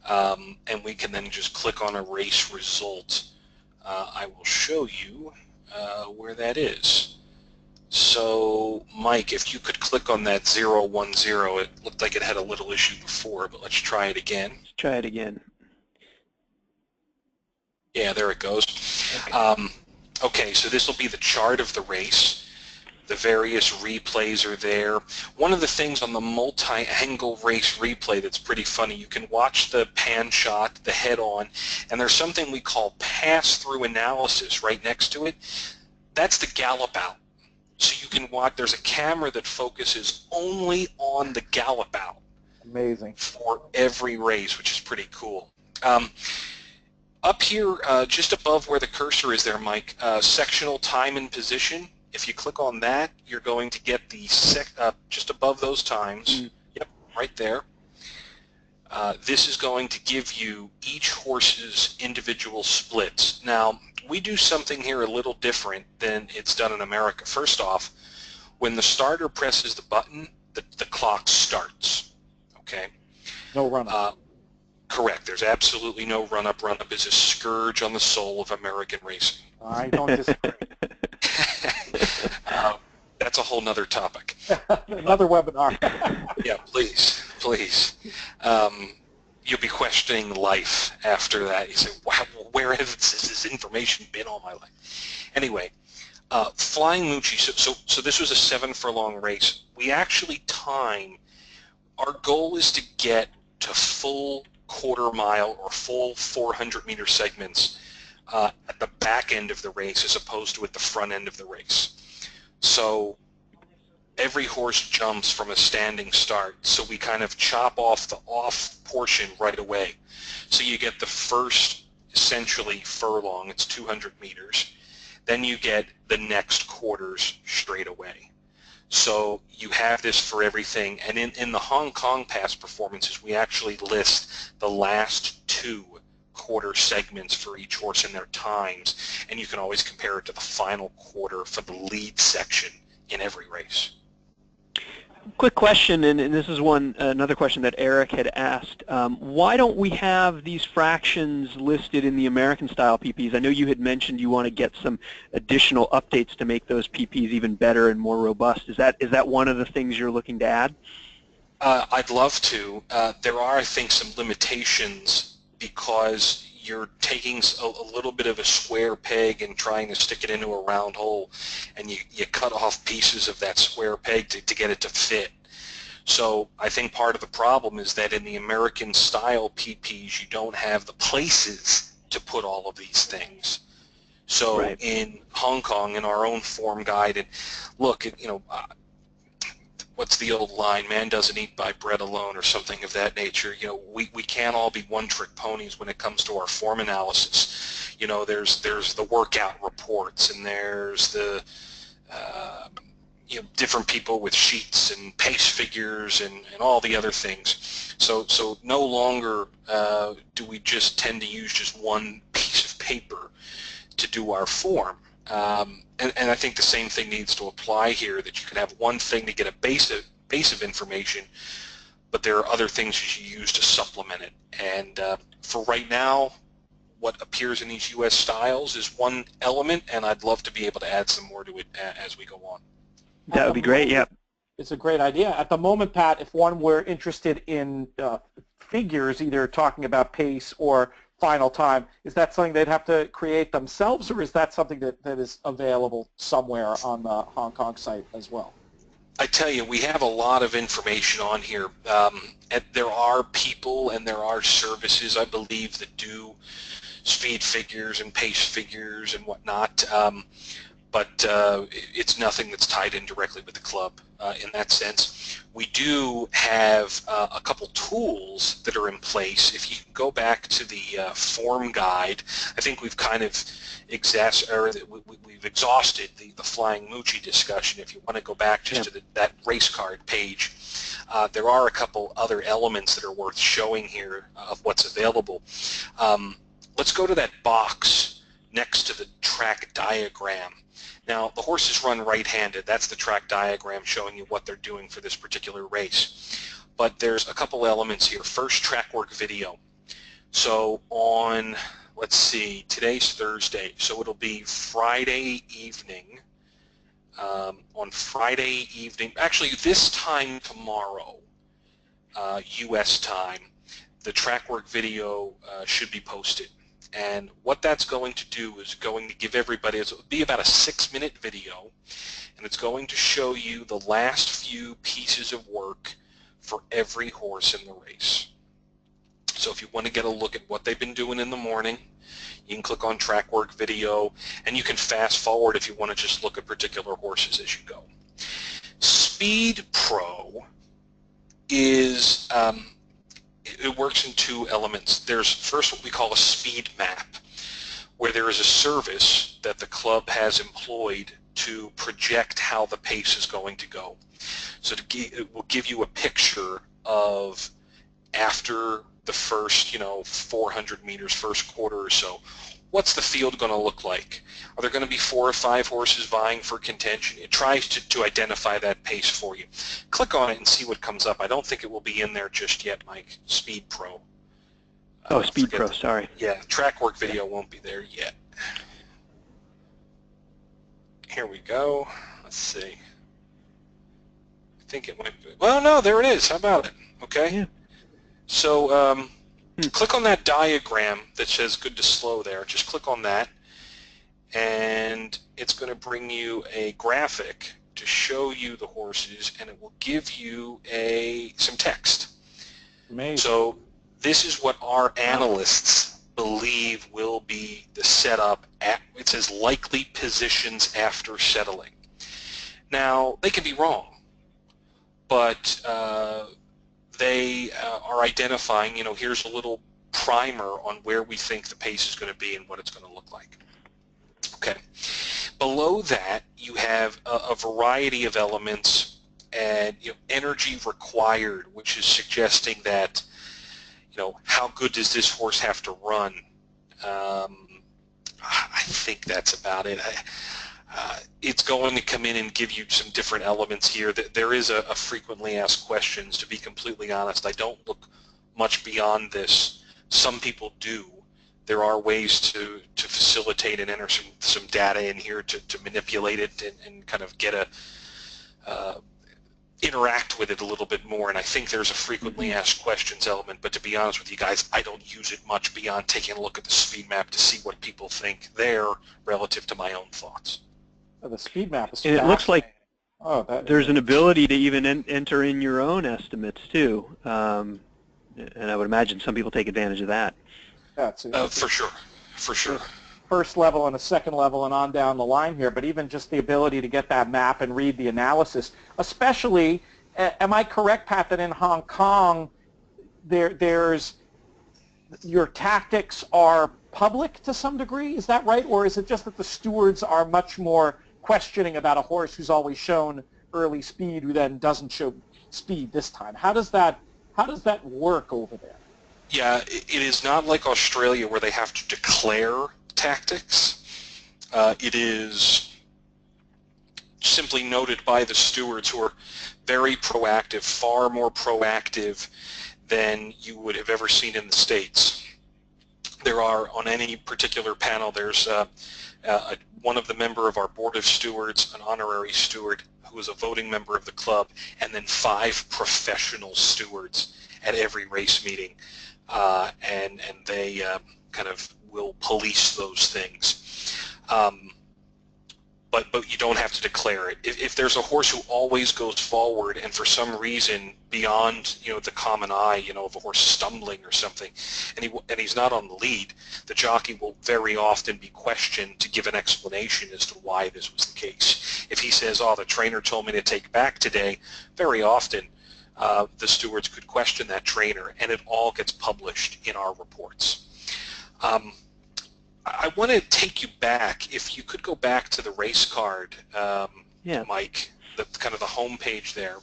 and we can then just click on a race result, I will show you where that is. So, Mike, if you could click on that 010, it looked like it had a little issue before, but let's try it again. Let's try it again. Yeah, there it goes. Okay, so this will be the chart of the race. The various replays are there. One of the things on the multi-angle race replay that's pretty funny, you can watch the pan shot, the head-on, and there's something we call pass-through analysis right next to it. That's the gallop out. So you can watch, there's a camera that focuses only on the gallop out. Amazing. For every race, which is pretty cool. Up here, just above where the cursor is there, Mike, sectional time and position. If you click on that, you're going to get the just above those times. Yep, right there. This is going to give you each horse's individual splits. Now, we do something here a little different than it's done in America. First off, when the starter presses the button, the clock starts, okay? No run-up. Correct. There's absolutely no run-up. Run-up is a scourge on the soul of American racing. I don't disagree. That's a whole nother topic. Another webinar. Yeah, please, please. You'll be questioning life after that. You say, wow, where has this information been all my life? Anyway, Flying Moochie, so this was a 7 furlong race. We actually time, our goal is to get to full quarter mile or full 400-meter segments at the back end of the race as opposed to at the front end of the race. So every horse jumps from a standing start, so we kind of chop off the off portion right away. So you get the first, essentially, furlong, it's 200 meters. Then you get the next quarters straight away. So you have this for everything. And in the Hong Kong past performances, we actually list the last 2 quarter segments for each horse in their times, and you can always compare it to the final quarter for the lead section in every race. Quick question, and this is another question that Eric had asked. Why don't we have these fractions listed in the American-style PPs? I know you had mentioned you want to get some additional updates to make those PPs even better and more robust. Is that one of the things you're looking to add? I'd love to. There are, I think, some limitations because you're taking a little bit of a square peg and trying to stick it into a round hole, and you cut off pieces of that square peg to get it to fit. So I think part of the problem is that in the American style PPs, you don't have the places to put all of these things. So right. In Hong Kong, in our own form guide, and look, what's the old line, man doesn't eat by bread alone, or something of that nature. We can't all be one-trick ponies when it comes to our form analysis. There's the workout reports, and there's the different people with sheets and pace figures and all the other things. So no longer do we just tend to use just one piece of paper to do our form. And I think the same thing needs to apply here, that you can have one thing to get a base of information, but there are other things that you use to supplement it. And for right now, what appears in these U.S. styles is one element, and I'd love to be able to add some more to it as we go on. That would be great, yeah. It's a great idea. At the moment, Pat, if one were interested in figures, either talking about pace or final time, is that something they'd have to create themselves, or is that something that is available somewhere on the Hong Kong site as well? I tell you, we have a lot of information on here. And there are people and there are services, I believe, that do speed figures and pace figures and whatnot, but it's nothing that's tied in directly with the club in that sense. We do have a couple tools that are in place. If you go back to the form guide, I think we've kind of we've exhausted the Flying Moochie discussion. If you want to go back just to that race card page, there are a couple other elements that are worth showing here of what's available. Let's go to that box next to the track diagram. Now, the horses run right-handed. That's the track diagram showing you what they're doing for this particular race. But there's a couple elements here. First, track work video. So on, let's see, today's Thursday, so it'll be Friday evening. On Friday evening, actually this time tomorrow, U.S. time, the track work video should be posted. And what that's going to do is going to give everybody, it'll be about a 6-minute video, and it's going to show you the last few pieces of work for every horse in the race. So if you want to get a look at what they've been doing in the morning, you can click on track work video, and you can fast forward if you want to just look at particular horses as you go. Speed Pro is it works in 2 elements. There's first what we call a speed map, where there is a service that the club has employed to project how the pace is going to go. So it will give you a picture of after the first, 400 meters, first quarter or so. What's the field going to look like? Are there going to be 4 or 5 horses vying for contention? It tries to identify that pace for you. Click on it and see what comes up. I don't think it will be in there just yet, Mike. Speed Pro. Oh, Speed Pro, sorry. Yeah, track work video won't be there yet. Here we go. Let's see. I think it might be. Well, no, there it is. How about it? Okay. Yeah. So click on that diagram that says good to slow there. Just click on that, and it's going to bring you a graphic to show you the horses, and it will give you some text. Amazing. So this is what our analysts believe will be the setup. It says likely positions after settling. Now, they can be wrong, but they are identifying, here's a little primer on where we think the pace is going to be and what it's going to look like. Okay. Below that, you have a variety of elements and energy required, which is suggesting that, how good does this horse have to run? I think that's about it. It's going to come in and give you some different elements here. There is a frequently asked questions. To be completely honest, I don't look much beyond this. Some people do. There are ways to facilitate and enter some data in here to manipulate it and kind of get interact with it a little bit more, and I think there's a frequently asked questions element, but to be honest with you guys, I don't use it much beyond taking a look at the speed map to see what people think there relative to my own thoughts. Oh, the speed map is and it looks like there's an ability to even enter in your own estimates too, and I would imagine some people take advantage of that. For sure. First level and a second level and on down the line here, but even just the ability to get that map and read the analysis, especially, am I correct, Pat, that in Hong Kong there's your tactics are public to some degree? Is that right? Or is it just that the stewards are much more questioning about a horse who's always shown early speed who then doesn't show speed this time? How does that work over there? Yeah, it is not like Australia where they have to declare tactics. It is simply noted by the stewards, who are very proactive, far more proactive than you would have ever seen in the States. There are, on any particular panel, there's one of the member of our board of stewards, an honorary steward who is a voting member of the club, and then 5 professional stewards at every race meeting, and they kind of will police those things. But you don't have to declare it. If there's a horse who always goes forward and for some reason beyond the common eye, of a horse stumbling or something, and he's not on the lead, the jockey will very often be questioned to give an explanation as to why this was the case. If he says, "Oh, the trainer told me to take back today," very often the stewards could question that trainer, and it all gets published in our reports. I want to take you back, if you could go back to the race card, Mike, kind of the home page there,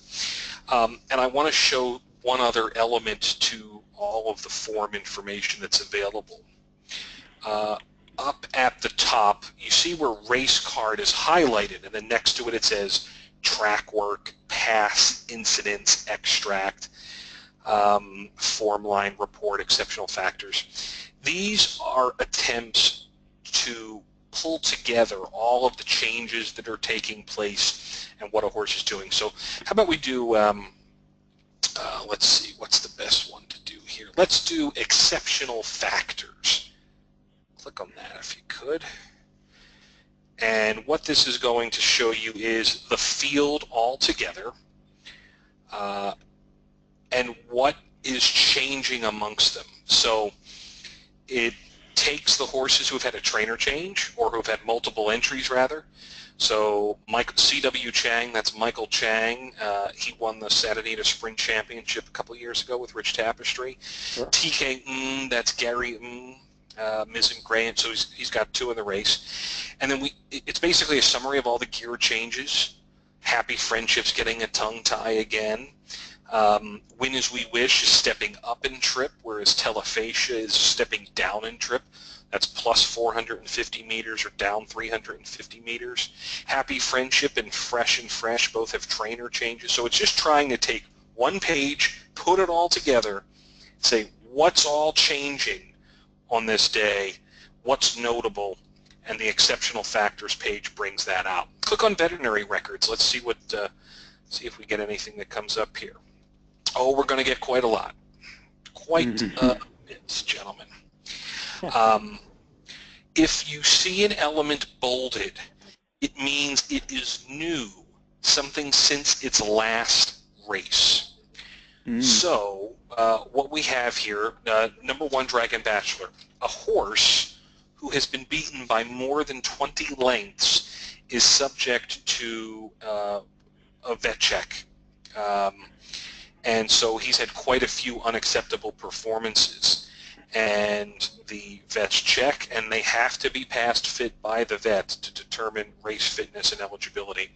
and I want to show one other element to all of the form information that's available. Up at the top, you see where race card is highlighted, and then next to it it says track work, past incidents, extract, form line report, exceptional factors. These are attempts to pull together all of the changes that are taking place and what a horse is doing. So how about we do, let's see, what's the best one to do here? Let's do exceptional factors. Click on that if you could. And what this is going to show you is the field altogether, and what is changing amongst them. So it takes the horses who have had a trainer change, or who have had multiple entries rather. So C.W. Chang, that's Michael Chang, he won the Santa Anita Sprint Championship a couple of years ago with Rich Tapestry. Sure. T.K. That's Gary Mizzen Grant, so he's got 2 in the race. And then it's basically a summary of all the gear changes. Happy Friendships getting a tongue tie again. Win As We Wish is stepping up in trip, whereas Telephasia is stepping down in trip. That's plus 450 meters or down 350 meters. Happy Friendship and Fresh both have trainer changes. So it's just trying to take one page, put it all together, say what's all changing on this day, what's notable, and the exceptional factors page brings that out. Click on veterinary records. Let's see what, see if we get anything that comes up here. Oh, we're going to get quite a lot. Quite a bit, gentlemen. If you see an element bolded, it means it is new, something since its last race. So what we have here, number 1, Dragon Bachelor, a horse who has been beaten by more than 20 lengths is subject to a vet check. And so he's had quite a few unacceptable performances. And the vets check, and they have to be passed fit by the vet to determine race fitness and eligibility.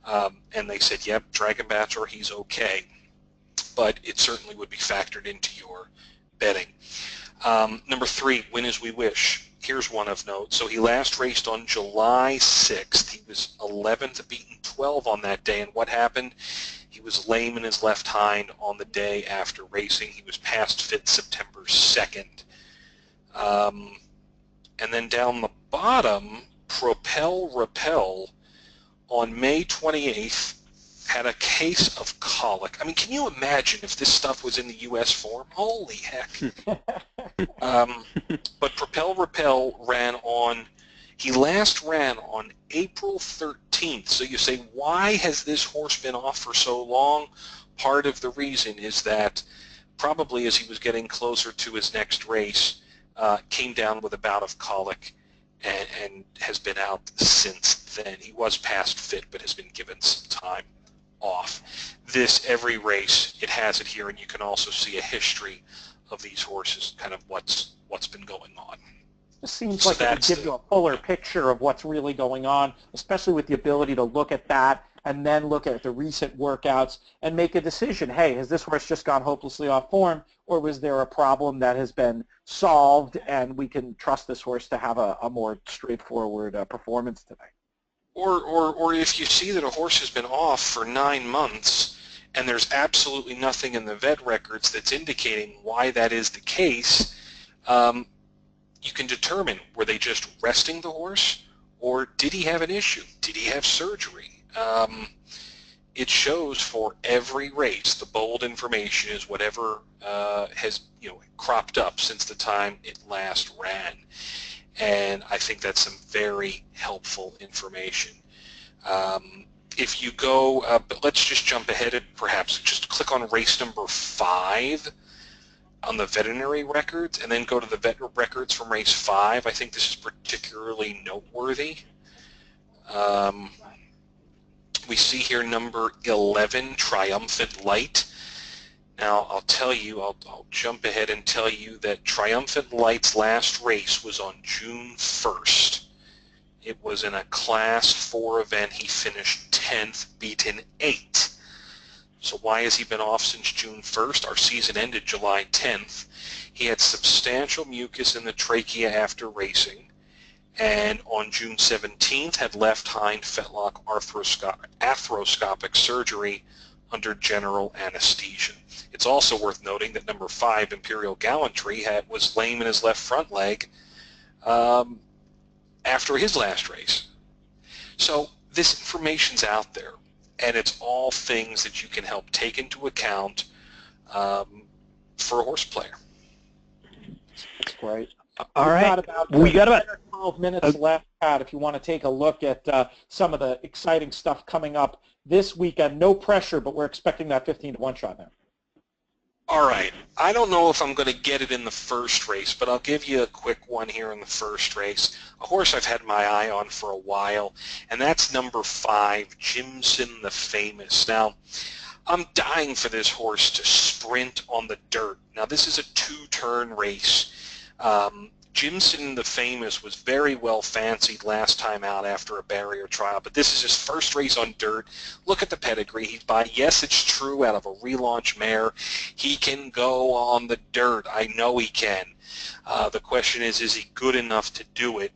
And they said, yep, Dragon Bachelor, he's okay. But it certainly would be factored into your betting. Number 3, Win As We Wish. Here's one of note. So he last raced on July 6th. He was 11th, beaten 12 on that day. And what happened? He was lame in his left hind on the day after racing. He was past fit September 2nd. And then down the bottom, Propel Repel on May 28th had a case of colic. I mean, can you imagine if this stuff was in the U.S. form? Holy heck. But Propel Repel ran on, he last ran on April 13th. So you say, why has this horse been off for so long? Part of the reason is that probably as he was getting closer to his next race, came down with a bout of colic and has been out since then. He was past fit, but has been given some time off. This, every race, it has it here, and you can also see a history of these horses, kind of what's been going on. It seems like it would give you a fuller picture of what's really going on, especially with the ability to look at that and then look at the recent workouts and make a decision. Hey, has this horse just gone hopelessly off form, or was there a problem that has been solved and we can trust this horse to have a more straightforward performance today? Or if you see that a horse has been off for 9 months and there's absolutely nothing in the vet records that's indicating why that is the case, you can determine, were they just resting the horse, or did he have an issue? Did he have surgery? It shows for every race. The bold information is whatever has cropped up since the time it last ran. And I think that's some very helpful information. If you go, but let's just jump ahead and perhaps just click on race number 5 on the veterinary records, and then go to the vet records from race 5. I think this is particularly noteworthy. We see here number 11, Triumphant Light. Now, I'll tell you, I'll jump ahead and tell you that Triumphant Light's last race was on June 1st. It was in a Class 4 event. He finished 10th, beaten 8. So why has he been off since June 1st? Our season ended July 10th. He had substantial mucus in the trachea after racing, and on June 17th had left hind fetlock arthroscopic surgery under general anesthesia. It's also worth noting that number 5, Imperial Gallantry, was lame in his left front leg after his last race. So this information's out there, and it's all things that you can help take into account for a horse player. That's great. All right. We got about 12 minutes left, Pat, if you want to take a look at some of the exciting stuff coming up this weekend. No pressure, but we're expecting that 15-to-1 shot now. All right. I don't know if I'm going to get it in the first race, but I'll give you a quick one here in the first race. A horse I've had my eye on for a while, and that's number 5, Jimson the Famous. Now, I'm dying for this horse to sprint on the dirt. Now, this is a 2-turn race. Jimson the Famous was very well fancied last time out after a barrier trial, but this is his first race on dirt. Look at the pedigree he's by. Yes, it's true, out of a relaunch mare. He can go on the dirt. I know he can. The question is he good enough to do it?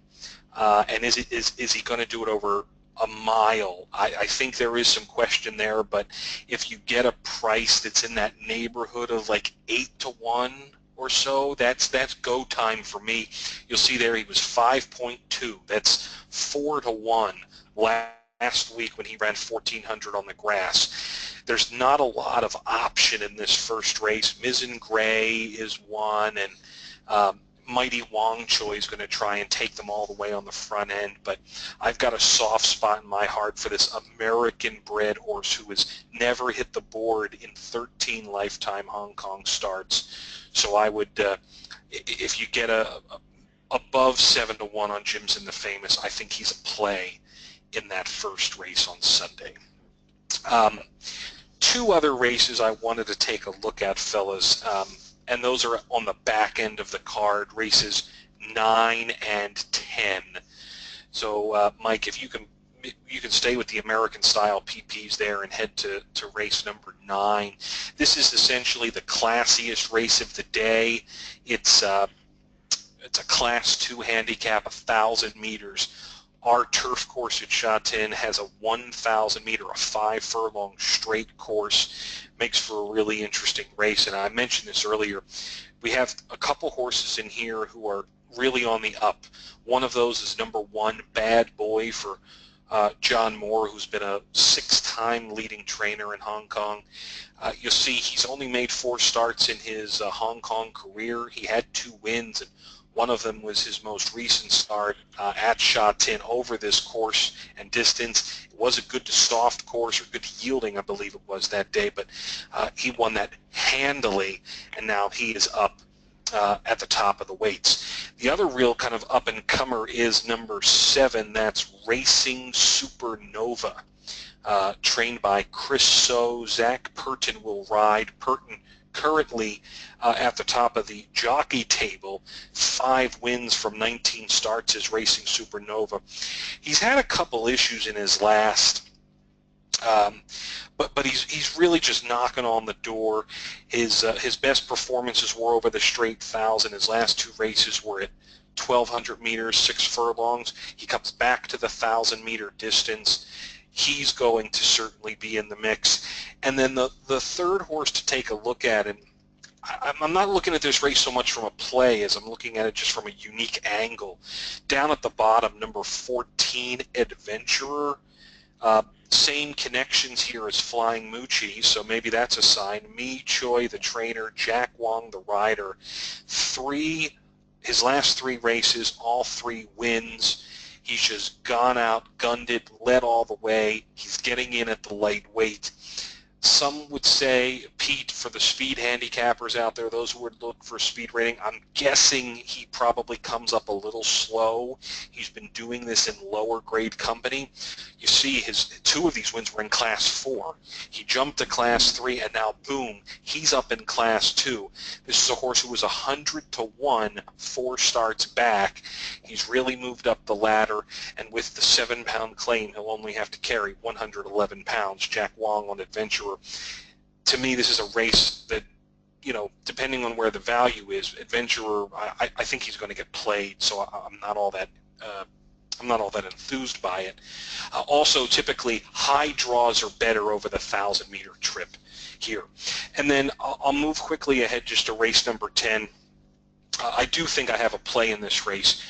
And is he going to do it over a mile? I think there is some question there, but if you get a price that's in that neighborhood of like 8-1 or so, that's go time for me. You'll see there he was 5.2. That's 4-1 last week when he ran 1,400 on the grass. There's not a lot of option in this first race. Mizzen Gray is one, and Mighty Wong Choi is going to try and take them all the way on the front end, but I've got a soft spot in my heart for this American-bred horse who has never hit the board in 13 lifetime Hong Kong starts. So I would, if you get above 7-1 on Jimson the Famous, I think he's a play in that first race on Sunday. Two other races I wanted to take a look at, fellas. And those are on the back end of the card, races 9 and 10. So, Mike, if you can stay with the American-style PPs there and head to race number 9. This is essentially the classiest race of the day. It's a Class 2 handicap, 1,000 meters. Our turf course at Sha Tin has a 1,000 meter, a 5-furlong straight course. Makes for a really interesting race, and I mentioned this earlier. We have a couple horses in here who are really on the up. One of those is number 1, Bad Boy, for John Moore, who's been a 6-time leading trainer in Hong Kong. You'll see he's only made 4 starts in his Hong Kong career. He had 2 wins, and one of them was his most recent start at Sha Tin over this course and distance. It was a good to soft course, or good yielding, I believe it was that day, but he won that handily, and now he is up at the top of the weights. The other real kind of up-and-comer is number 7. That's Racing Supernova, trained by Chris So. Zach Purton will ride. Purton currently at the top of the jockey table, 5 wins from 19 starts as Racing Supernova. He's had a couple issues in his last, but he's really just knocking on the door. His best performances were over the straight 1,000. His last 2 races were at 1,200 meters, 6 furlongs. He comes back to the 1,000-meter distance. He's going to certainly be in the mix. And then the third horse to take a look at, and I'm not looking at this race so much from a play as I'm looking at it just from a unique angle. Down at the bottom, number 14, Adventurer. Same connections here as Flying Moochie, so maybe that's a sign. Mi Choi, the trainer, Jack Wong, the rider. His last 3 races, all 3 wins. He's just gone out, gunned it, led all the way. He's getting in at the lightweight. Some would say, Pete, for the speed handicappers out there, those who would look for speed rating, I'm guessing he probably comes up a little slow. He's been doing this in lower grade company. You see his 2 of these wins were in Class 4. He jumped to Class 3, and now, boom, he's up in Class 2. This is a horse who was 100-1 4 starts back. He's really moved up the ladder, and with the 7-pound claim, he'll only have to carry 111 pounds. Jack Wong on Adventurer. To me, this is a race that, you know, depending on where the value is, Adventurer, I think he's going to get played, so I'm not all that enthused by it. Also, typically, high draws are better over the 1,000-meter trip here. And then I'll move quickly ahead just to race number 10. I do think I have a play in this race.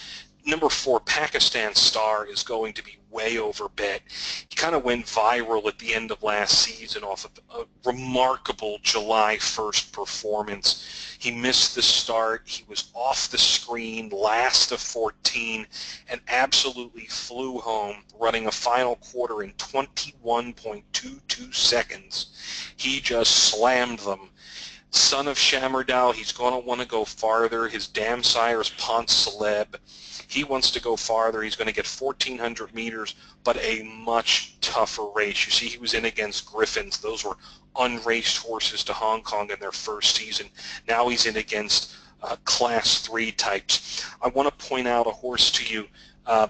Number 4, Pakistan Starr, is going to be way over bet. He kind of went viral at the end of last season off of a remarkable July 1st performance. He missed the start. He was off the screen, last of 14, and absolutely flew home, running a final quarter in 21.22 seconds. He just slammed them. Son of Shamardal, he's going to want to go farther. His dam sire is Ponce Celeb. He wants to go farther. He's going to get 1,400 meters, but a much tougher race. You see, he was in against Griffins. Those were unraced horses to Hong Kong in their first season. Now he's in against Class 3 types. I want to point out a horse to you,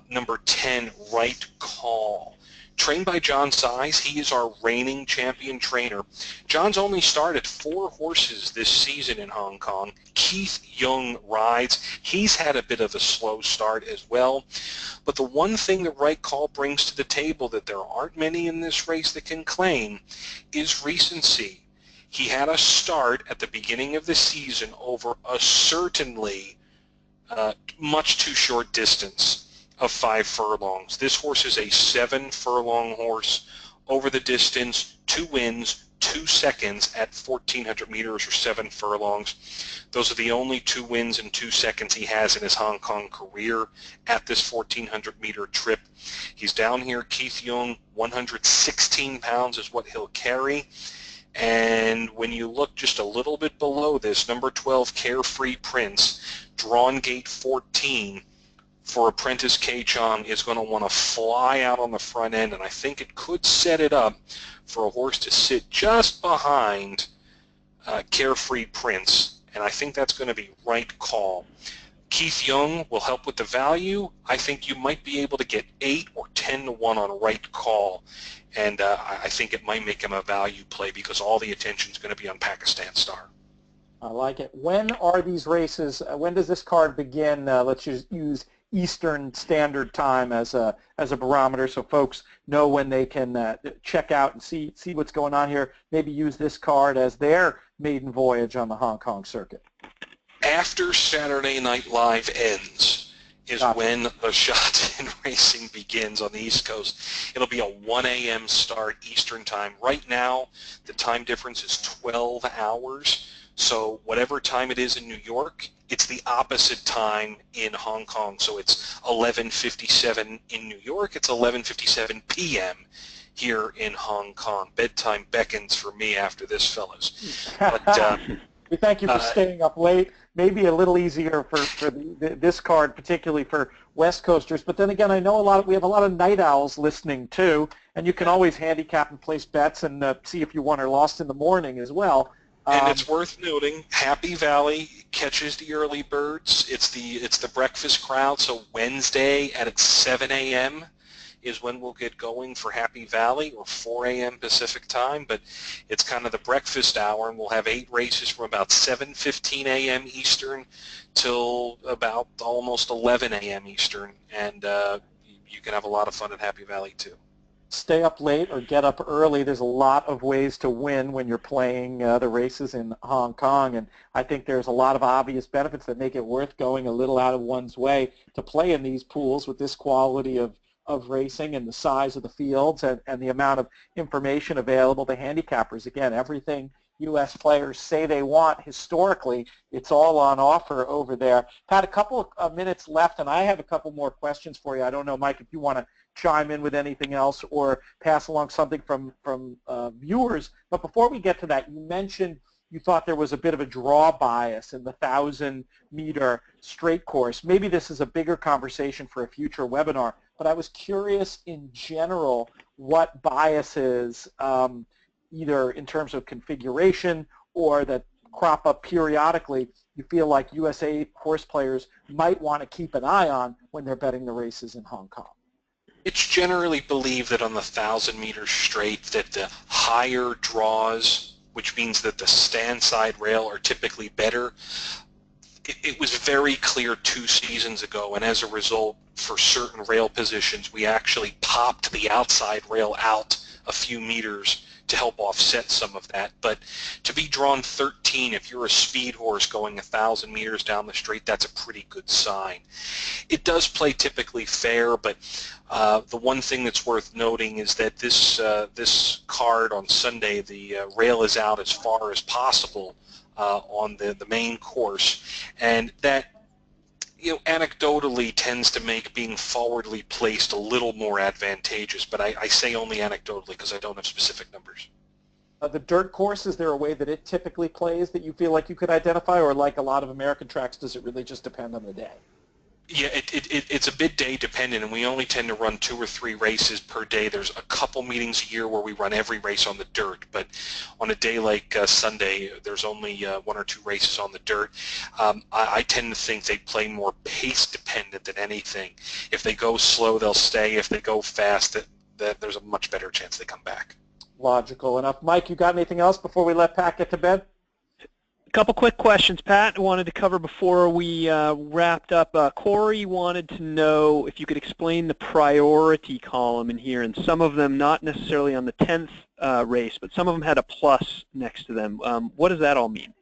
number 10, Right Call. Trained by John Size, he is our reigning champion trainer. John's only started 4 horses this season in Hong Kong. Keith Young rides. He's had a bit of a slow start as well. But the one thing that Right Call brings to the table that there aren't many in this race that can claim is recency. He had a start at the beginning of the season over a certainly much too short distance of 5 furlongs. This horse is a 7 furlong horse over the distance, 2 wins, 2 seconds at 1,400 meters or 7 furlongs. Those are the only 2 wins and 2 seconds he has in his Hong Kong career at this 1,400 meter trip. He's down here. Keith Young, 116 pounds is what he'll carry. And when you look just a little bit below this, number 12, Carefree Prince, drawn gate 14 for Apprentice K. Chong, is going to want to fly out on the front end, and I think it could set it up for a horse to sit just behind Carefree Prince, and I think that's going to be Right Call. Keith Young will help with the value. I think you might be able to get 8 or 10 to 1 on Right Call, and I think it might make him a value play because all the attention is going to be on Pakistan Star. I like it. When are these races? When does this card begin? Let's just use Eastern Standard Time as a barometer, so folks know when they can check out and see what's going on here. Maybe use this card as their maiden voyage on the Hong Kong circuit. After Saturday Night Live ends is when the shot in racing begins on the East Coast. It'll be a 1 a.m. start Eastern Time. Right now, the time difference is 12 hours. So whatever time it is in New York, it's the opposite time in Hong Kong. So it's 11:57 in New York. It's 11:57 p.m. here in Hong Kong. Bedtime beckons for me after this, fellas. But we thank you for staying up late. Maybe a little easier for this card, particularly for West Coasters. But then again, I know we have a lot of night owls listening too, and you can always handicap and place bets and see if you won or lost in the morning as well. And it's worth noting, Happy Valley catches the early birds. It's the breakfast crowd. So Wednesday at 7 a.m. is when we'll get going for Happy Valley, or 4 a.m. Pacific time. But it's kind of the breakfast hour, and we'll have 8 races from about 7:15 a.m. Eastern till about almost 11 a.m. Eastern. And you can have a lot of fun at Happy Valley too. Stay up late or get up early. There's a lot of ways to win when you're playing the races in Hong Kong, and I think there's a lot of obvious benefits that make it worth going a little out of one's way to play in these pools with this quality of racing and the size of the fields and the amount of information available to handicappers. Again, everything U.S. players say they want historically, it's all on offer over there. Pat, a couple of minutes left, and I have a couple more questions for you. I don't know, Mike, if you want to chime in with anything else or pass along something from viewers. But before we get to that, you mentioned you thought there was a bit of a draw bias in the 1,000-meter straight course. Maybe this is a bigger conversation for a future webinar, but I was curious in general what biases, either in terms of configuration or that crop up periodically, you feel like USA horse players might want to keep an eye on when they're betting the races in Hong Kong. It's generally believed that on the 1,000-meter straight that the higher draws, which means that the stand side rail, are typically better. It was very clear 2 seasons ago, and as a result, for certain rail positions, we actually popped the outside rail out a few meters to help offset some of that. But to be drawn 13, if you're a speed horse going 1,000 meters down the straight, that's a pretty good sign. It does play typically fair, but the one thing that's worth noting is that this card on Sunday, the rail is out as far as possible on the main course, and that anecdotally tends to make being forwardly placed a little more advantageous, but I say only anecdotally because I don't have specific numbers. The dirt course, is there a way that it typically plays that you feel like you could identify, or like a lot of American tracks, does it really just depend on the day? Yeah, it's a bit day dependent, and we only tend to run 2 or 3 races per day. There's a couple meetings a year where we run every race on the dirt, but on a day like Sunday, there's only 1 or 2 races on the dirt. I tend to think they play more pace dependent than anything. If they go slow, they'll stay. If they go fast, that there's a much better chance they come back. Logical enough. Mike, you got anything else before we let Pat get to bed? A couple quick questions, Pat, I wanted to cover before we wrapped up. Corey wanted to know if you could explain the priority column in here, and some of them not necessarily on the 10th race, but some of them had a plus next to them. What does that all mean?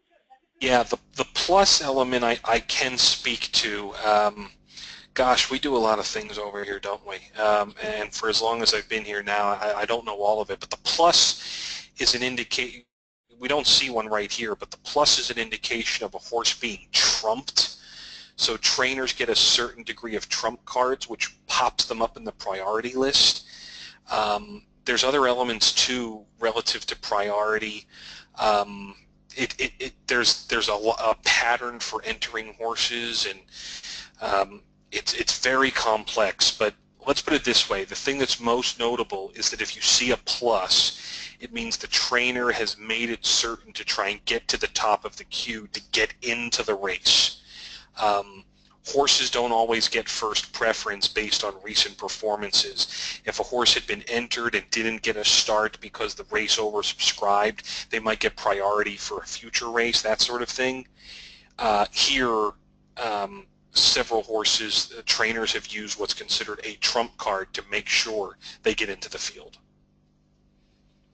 Yeah, the plus element I can speak to. Gosh, we do a lot of things over here, don't we? And for as long as I've been here now, I don't know all of it, but the plus is an indicator. We don't see one right here, but the plus is an indication of a horse being trumped. So trainers get a certain degree of trump cards, which pops them up in the priority list. There's other elements too relative to priority. There's a pattern for entering horses, and it's very complex. But let's put it this way: the thing that's most notable is that if you see a plus, it means the trainer has made it certain to try and get to the top of the queue to get into the race. Horses don't always get first preference based on recent performances. If a horse had been entered and didn't get a start because the race oversubscribed, they might get priority for a future race, that sort of thing. Here, several horses, trainers have used what's considered a trump card to make sure they get into the field.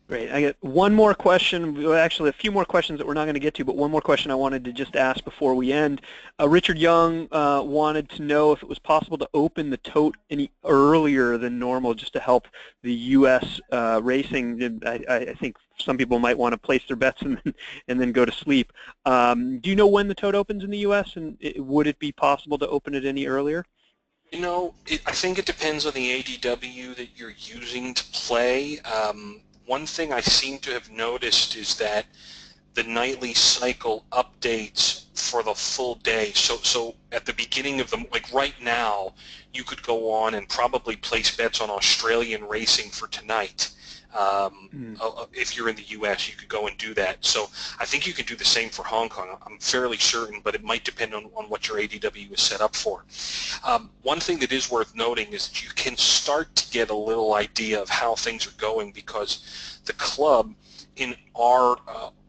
Great. I got one more question, well, actually a few more questions that we're not going to get to, but one more question I wanted to just ask before we end. Richard Young wanted to know if it was possible to open the tote any earlier than normal just to help the U.S. Racing. I think some people might want to place their bets and then go to sleep. Do you know when the tote opens in the U.S., and would it be possible to open it any earlier? You know, I think it depends on the ADW that you're using to play. One thing I seem to have noticed is that the nightly cycle updates for the full day. So at the beginning of the, like right now, you could go on and probably place bets on Australian racing for tonight. If you're in the U.S., you could go and do that. So I think you can do the same for Hong Kong. I'm fairly certain, but it might depend on what your ADW is set up for. One thing that is worth noting is that you can start to get a little idea of how things are going, because the club in our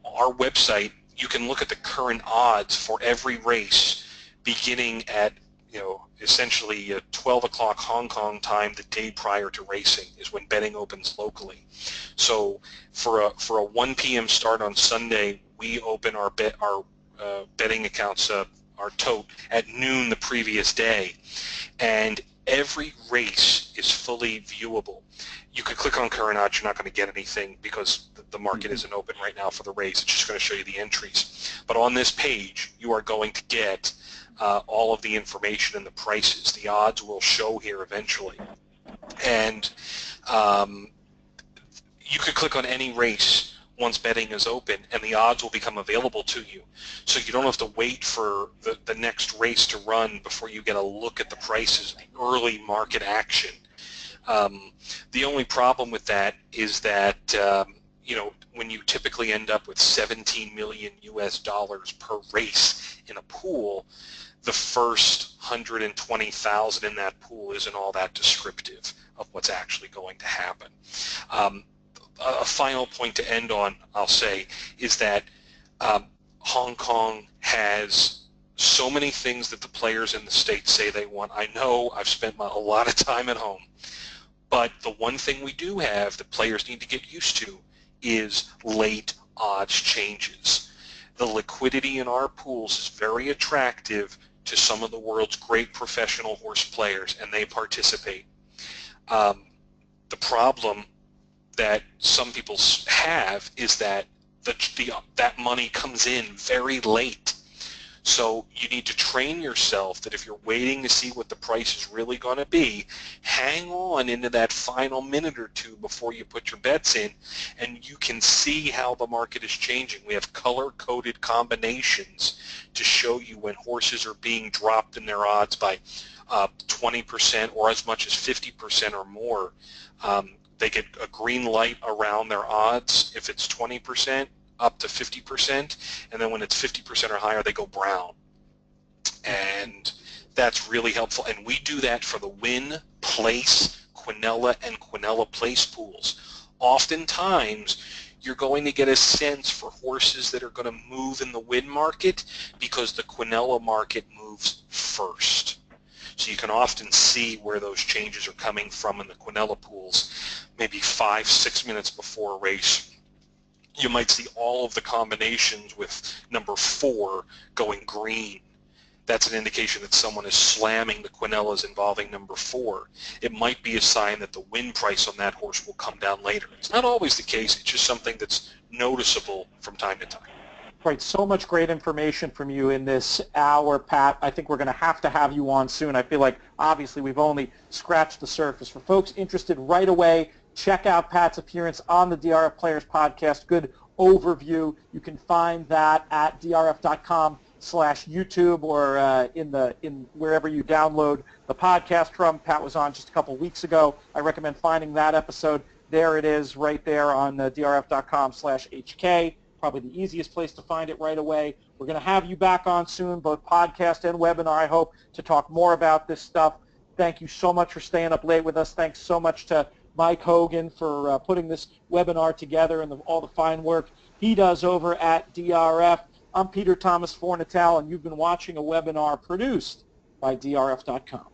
website, you can look at the current odds for every race beginning at, you know, essentially 12 o'clock Hong Kong time the day prior to racing is when betting opens locally. So for a 1 p.m. start on Sunday, we open our betting accounts, our tote, at noon the previous day, and every race is fully viewable. You could click on current odds. You're not going to get anything because the market isn't open right now for the race. It's just going to show you the entries. But on this page, you are going to get all of the information and the prices. The odds will show here eventually. And you could click on any race once betting is open, and the odds will become available to you. So you don't have to wait for the next race to run before you get a look at the prices, the early market action. The only problem with that is that you know, when you typically end up with 17 million US dollars per race in a pool, the first 120,000 in that pool isn't all that descriptive of what's actually going to happen. A final point to end on, I'll say, is that Hong Kong has so many things that the players in the States say they want. I know I've spent a lot of time at home, but the one thing we do have that players need to get used to is late odds changes. The liquidity in our pools is very attractive to some of the world's great professional horse players, and they participate. The problem that some people have is that that money comes in very late. So you need to train yourself that if you're waiting to see what the price is really going to be, hang on into that final minute or two before you put your bets in, and you can see how the market is changing. We have color-coded combinations to show you when horses are being dropped in their odds by 20% or as much as 50% or more. They get a green light around their odds if it's 20%, up to 50%, and then when it's 50% or higher, they go brown. And that's really helpful. And we do that for the win, place, Quinella, and Quinella place pools. Oftentimes, you're going to get a sense for horses that are going to move in the win market because the Quinella market moves first. So you can often see where those changes are coming from in the Quinella pools, maybe 5-6 minutes before a race. You might see all of the combinations with number 4 going green. That's an indication that someone is slamming the Quinellas involving number 4. It might be a sign that the win price on that horse will come down later. It's not always the case. It's just something that's noticeable from time to time. Right, so much great information from you in this hour, Pat. I think we're going to have you on soon. I feel like, obviously, we've only scratched the surface. For folks interested right away, check out Pat's appearance on the DRF Players Podcast. Good overview. You can find that at drf.com/YouTube or in wherever you download the podcast from. Pat was on just a couple weeks ago. I recommend finding that episode. There it is right there on drf.com/HK. Probably the easiest place to find it right away. We're going to have you back on soon, both podcast and webinar, I hope, to talk more about this stuff. Thank you so much for staying up late with us. Thanks so much to Mike Hogan for putting this webinar together and all the fine work he does over at DRF. I'm Peter Thomas Fornatale, and you've been watching a webinar produced by drf.com.